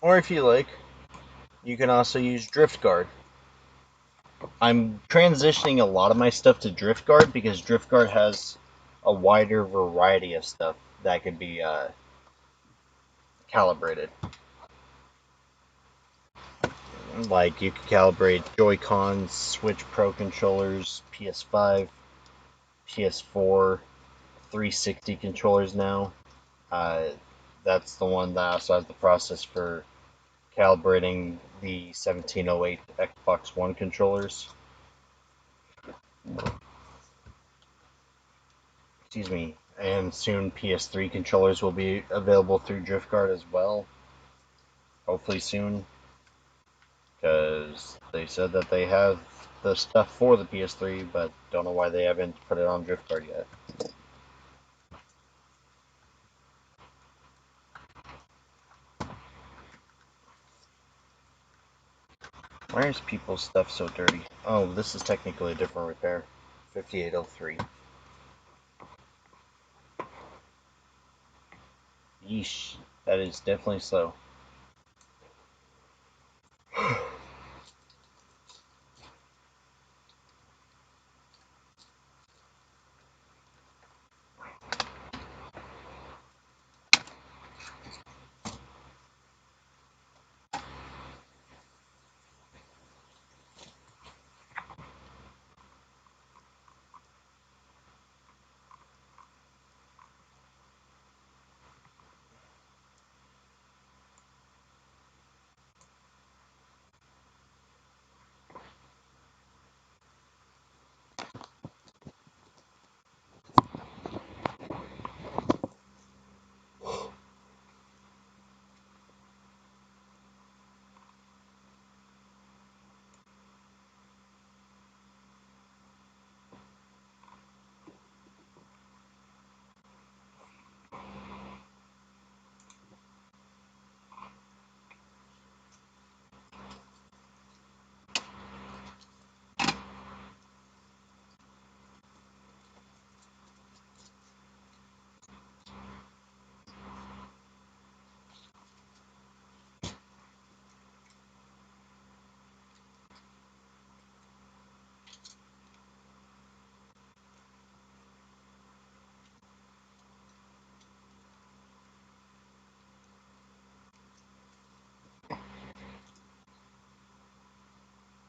Speaker 1: Or if you like, you can also use DriftGuard. I'm transitioning a lot of my stuff to DriftGuard because DriftGuard has a wider variety of stuff that could be calibrated. Like you can calibrate Joy-Cons, Switch Pro controllers, PS5, PS4, 360 controllers now. Uh, that's the one that also has the process for calibrating the 1708 Xbox One controllers. Excuse me. And soon PS3 controllers will be available through DriftGuard as well. Hopefully soon. Because they said that they have the stuff for the PS3, but don't know why they haven't put it on DriftGuard yet. Why is people's stuff so dirty? Oh, this is technically a different repair. 5803. Yeesh. That is definitely slow.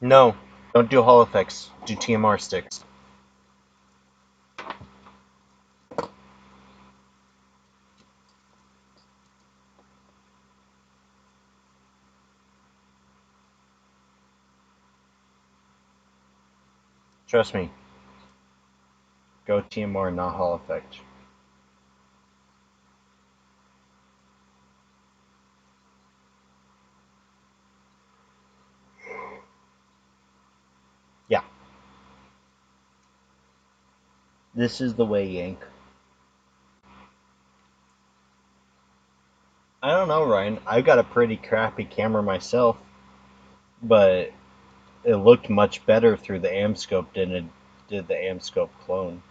Speaker 1: No, don't do Hall effects. Do TMR sticks. Trust me. Go TMR, not Hall effect. Yeah. This is the way, Yank. I don't know, Ryan. I've got a pretty crappy camera myself, but it looked much better through the Amscope than it did the Amscope clone.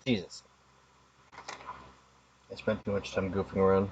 Speaker 1: Jesus. I spent too much time goofing around.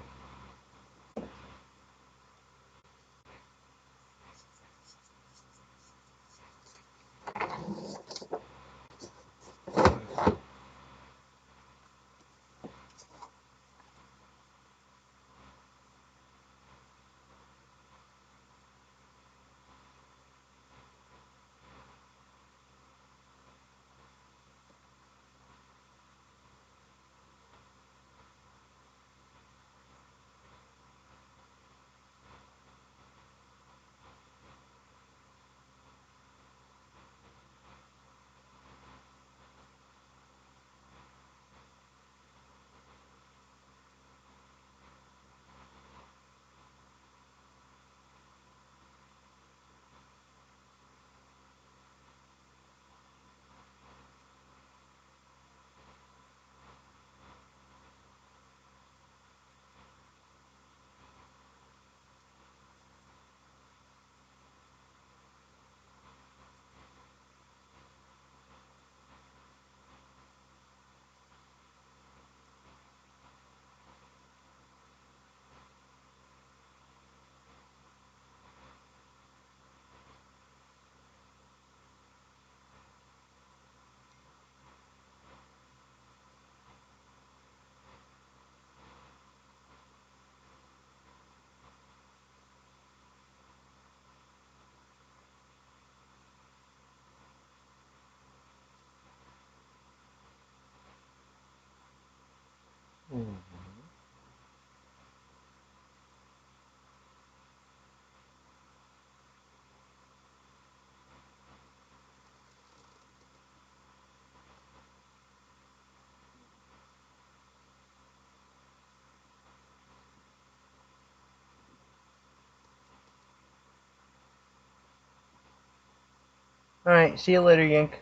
Speaker 1: Alright, see you later, Yank.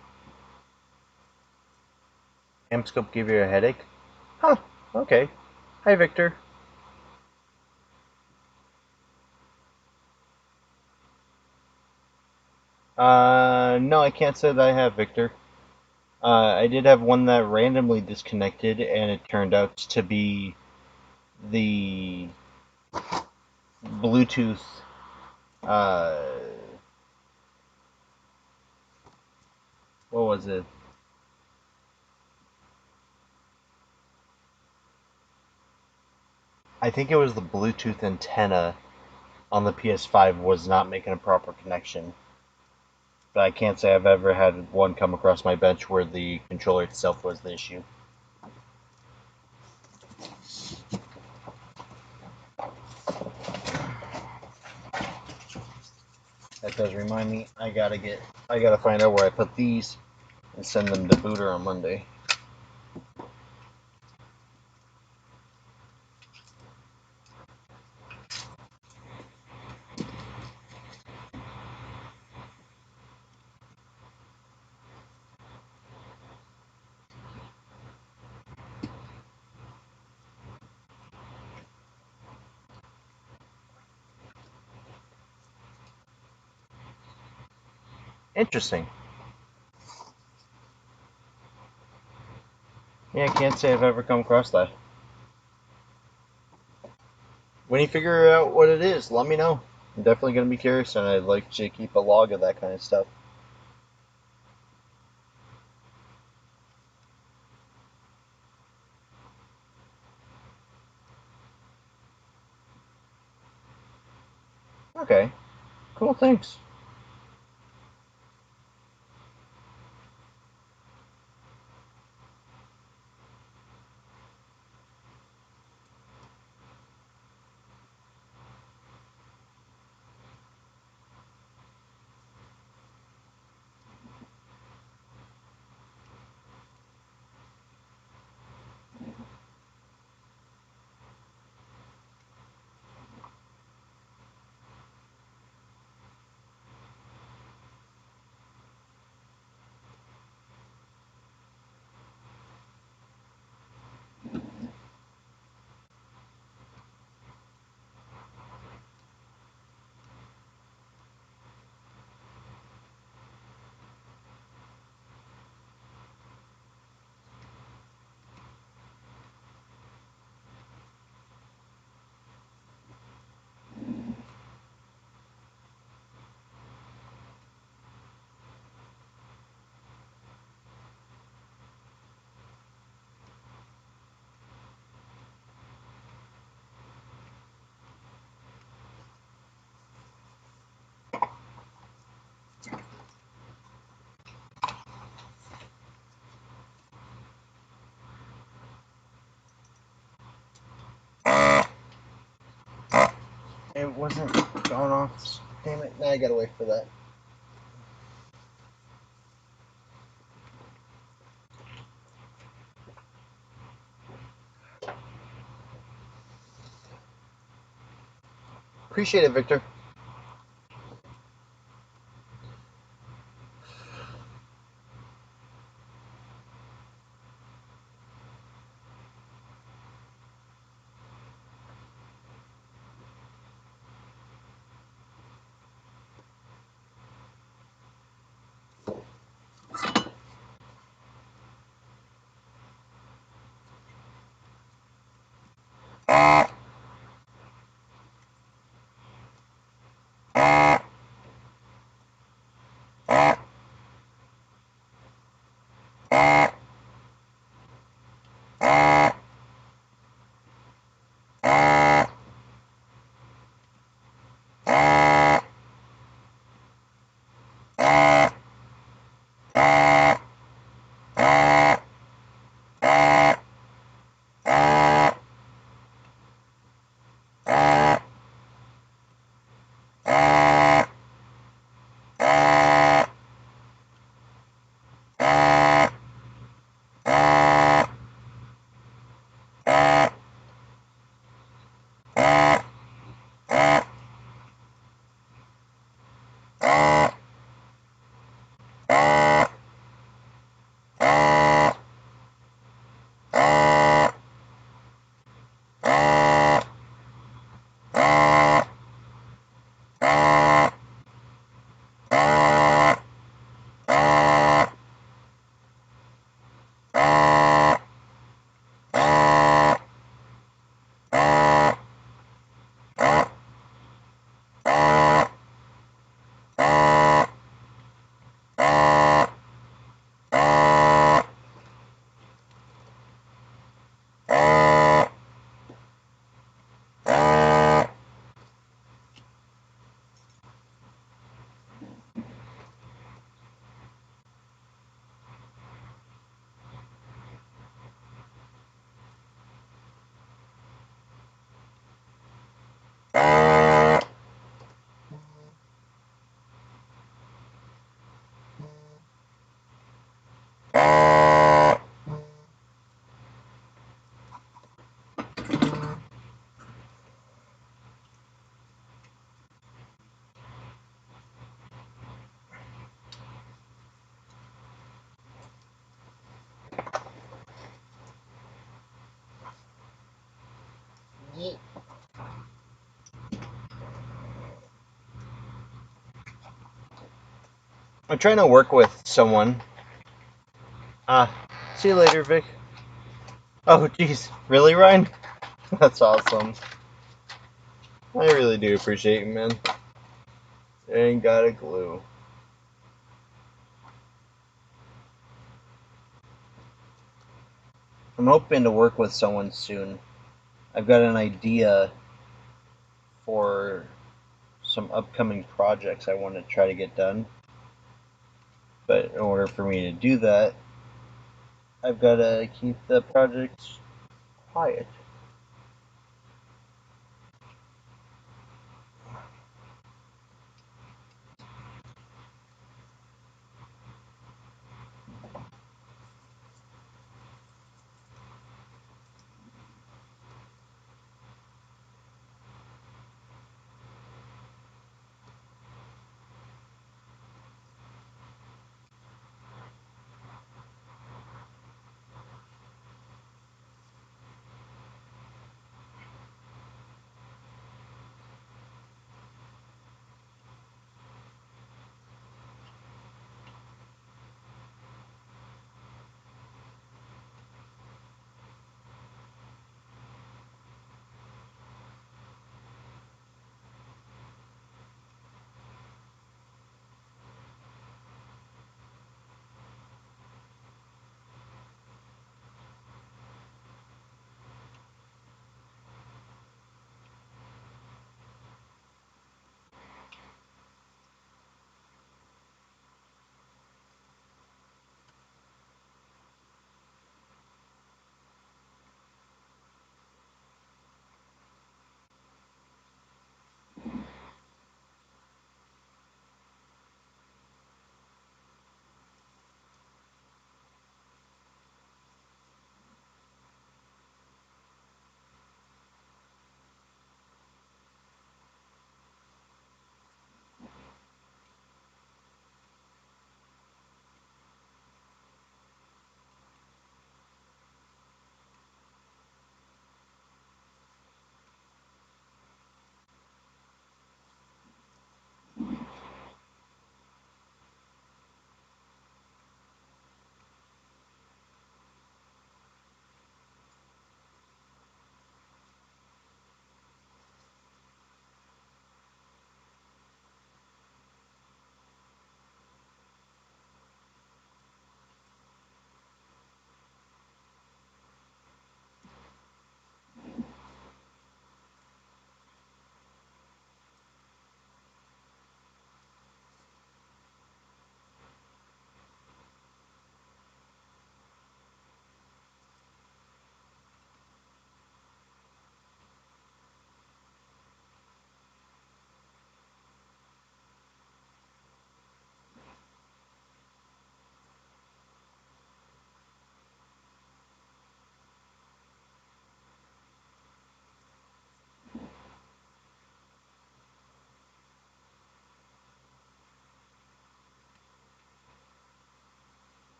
Speaker 1: Amscope give you a headache? Huh, okay. Hi, Victor. No, I can't say that I have, Victor. I did have one that randomly disconnected, and it turned out to be the Bluetooth, uh, what was it? I think it was the Bluetooth antenna on the PS5 was not making a proper connection. But I can't say I've ever had one come across my bench where the controller itself was the issue. That does remind me, I gotta find out where I put these and send them to Booter on Monday. Interesting. Yeah, I can't say I've ever come across that. When you figure out what it is, let me know. I'm definitely going to be curious, and I'd like to keep a log of that kind of stuff. Okay, cool, thanks. It wasn't going off. Damn it, now I gotta wait for that. Appreciate it, Victor. I'm trying to work with someone. Ah, see you later, Vic. Oh, jeez. Really, Ryan? That's awesome. I really do appreciate you, man. Ain't got a glue. I'm hoping to work with someone soon. I've got an idea for some upcoming projects I want to try to get done. But in order for me to do that, I've got to keep the projects quiet.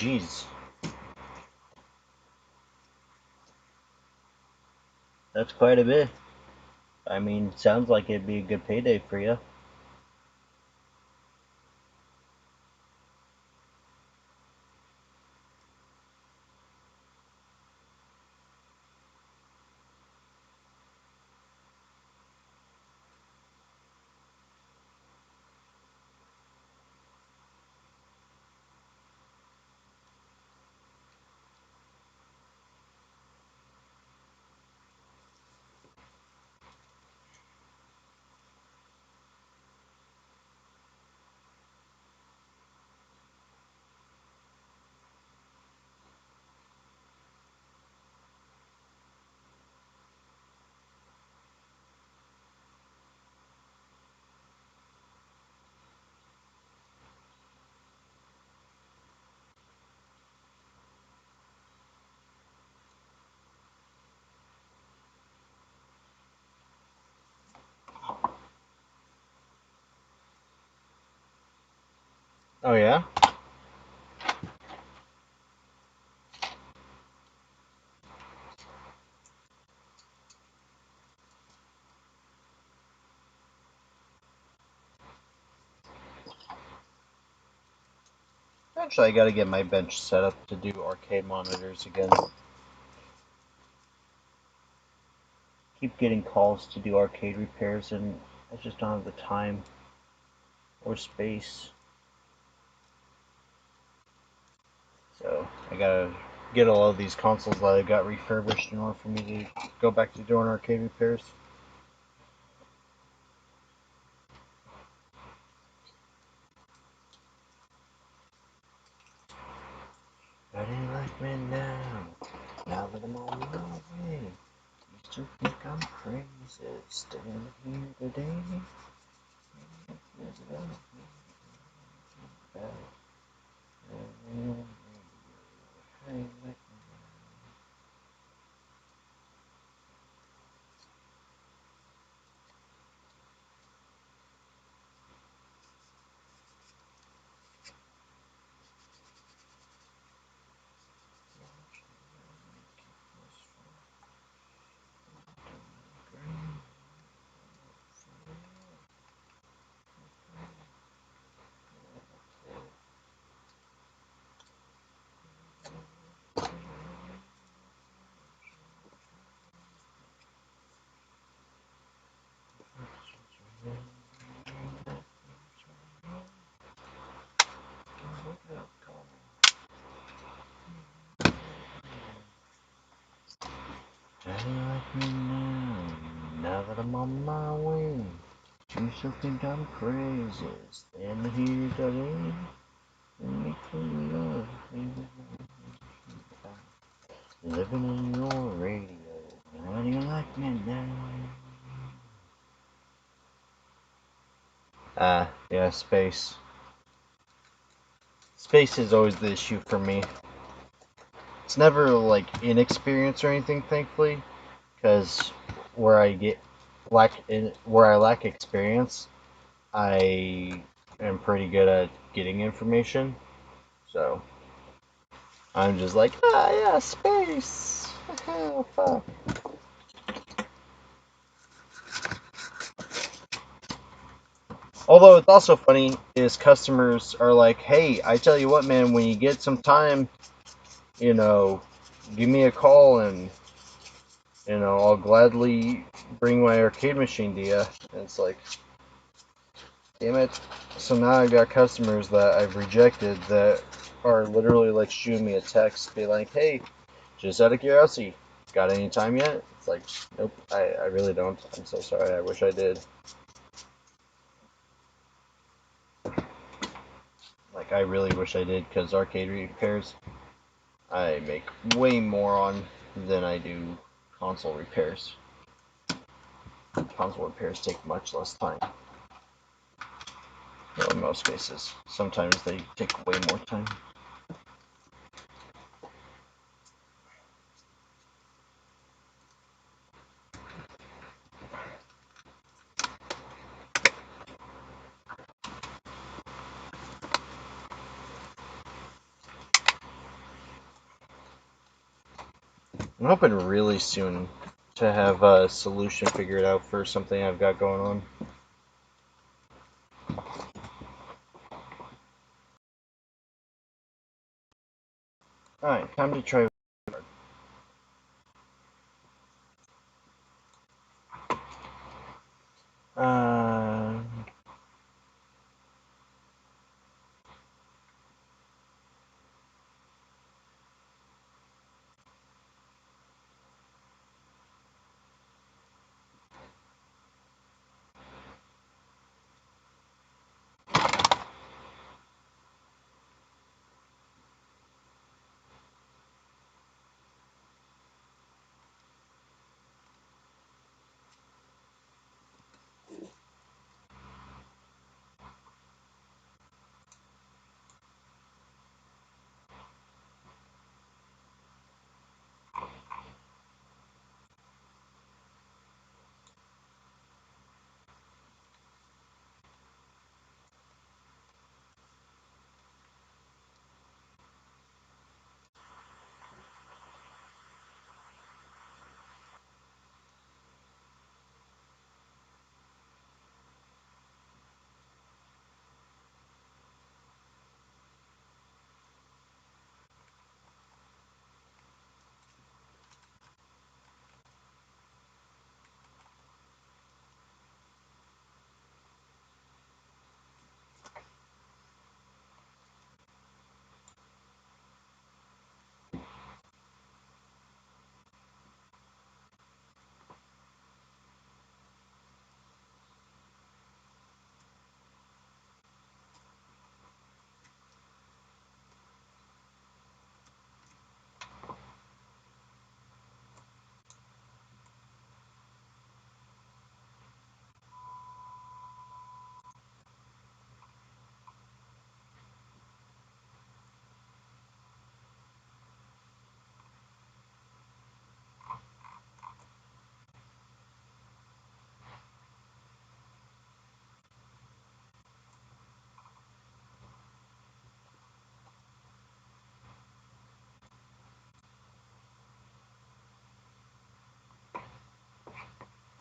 Speaker 1: Jeez, that's quite a bit. I mean, sounds like it'd be a good payday for you. Oh yeah? Actually, I gotta get my bench set up to do arcade monitors again. Keep getting calls to do arcade repairs, and I just don't have the time or space. So I gotta get all of these consoles that I got refurbished in order for me to go back to doing arcade repairs. How do you like me now? Now that I'm on my way. You still think I'm crazy? Standing here today. How do you like me now? Now that I'm on my way. You still think I'm crazy? Standing here today. Making love. Living in your radio. How do you like me now? Yeah, space. Space is always the issue for me. It's never like inexperience or anything, thankfully, because where I get where I lack experience, I am pretty good at getting information. So I'm just like, yeah, space. Fuck. Although it's also funny is customers are like, hey, I tell you what, man, when you get some time, you know, give me a call and I'll gladly bring my arcade machine to you. And it's like, damn it. So now I've got customers that I've rejected that are literally like shooting me a text, be like, hey, just out of curiosity, got any time yet? It's like, nope, I really don't. I'm so sorry. I wish I did. Like, I really wish I did, because arcade repairs, I make way more on than I do console repairs. Console repairs take much less time. Well, in most cases. Sometimes they take way more time. I'm hoping really soon to have a solution figured out for something I've got going on. Alright, time to try. Uh,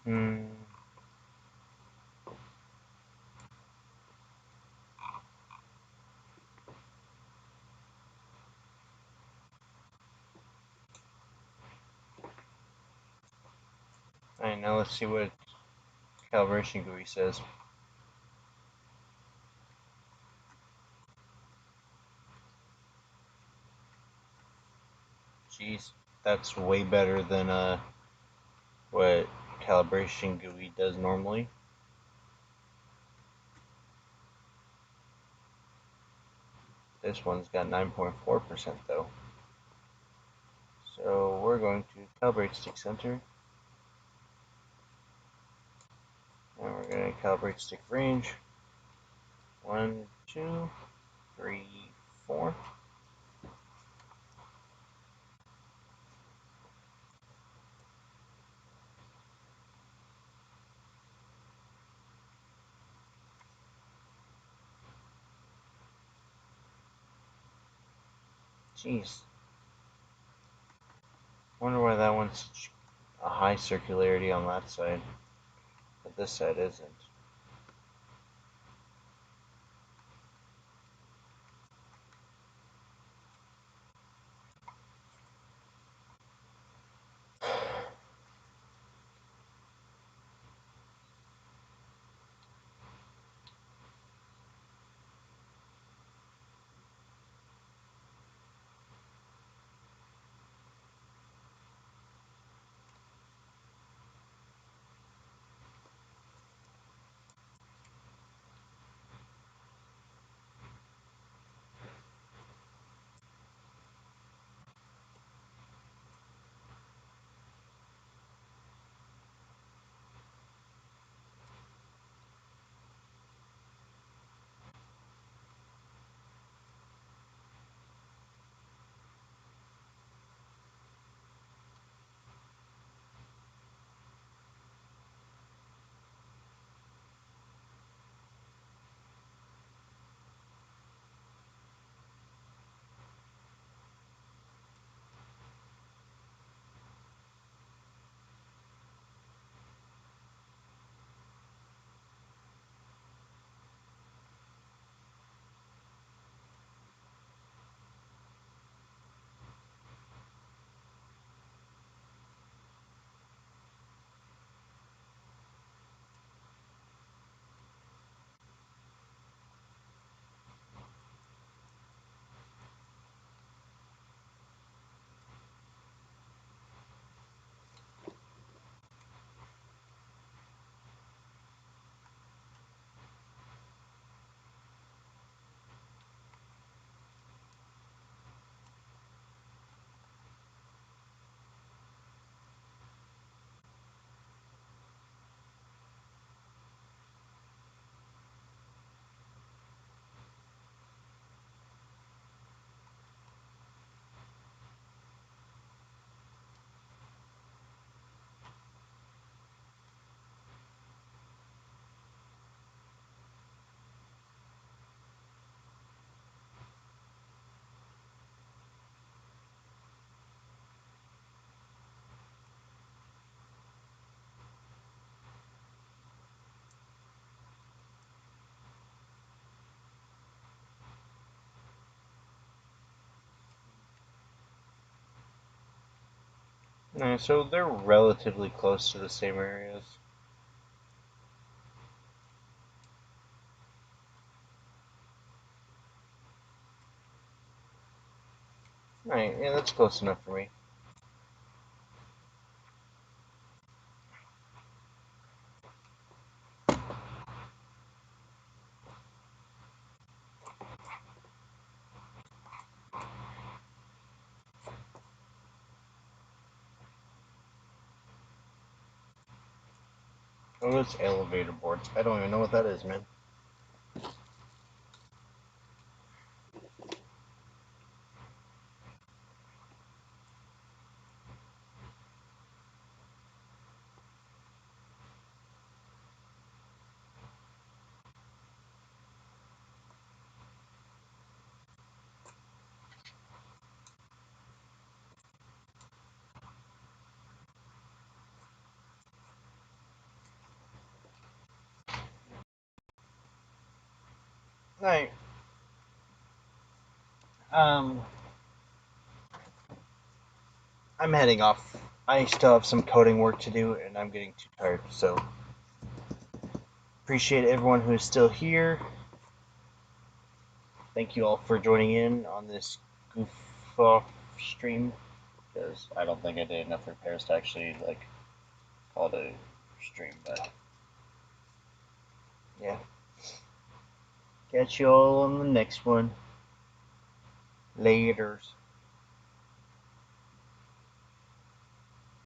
Speaker 1: hmm. Alright, now let's see what calibration GUI says. Jeez, that's way better than what calibration GUI does normally. This one's got 9.4% though. So we're going to calibrate stick center. And we're going to calibrate stick range. 1, 2, 3, 4. Jeez. Wonder why that one's such a high circularity on that side, but this side isn't. Alright, so they're relatively close to the same areas. Alright, yeah, that's close enough for me. Oh, it's elevator boards. I don't even know what that is, man. Alright. Um, I'm heading off. I still have some coding work to do, and I'm getting too tired, so appreciate everyone who is still here. Thank you all for joining in on this goof off stream, because I don't think I did enough repairs to actually, like, call it a stream, but yeah. Catch you all on the next one. Laters.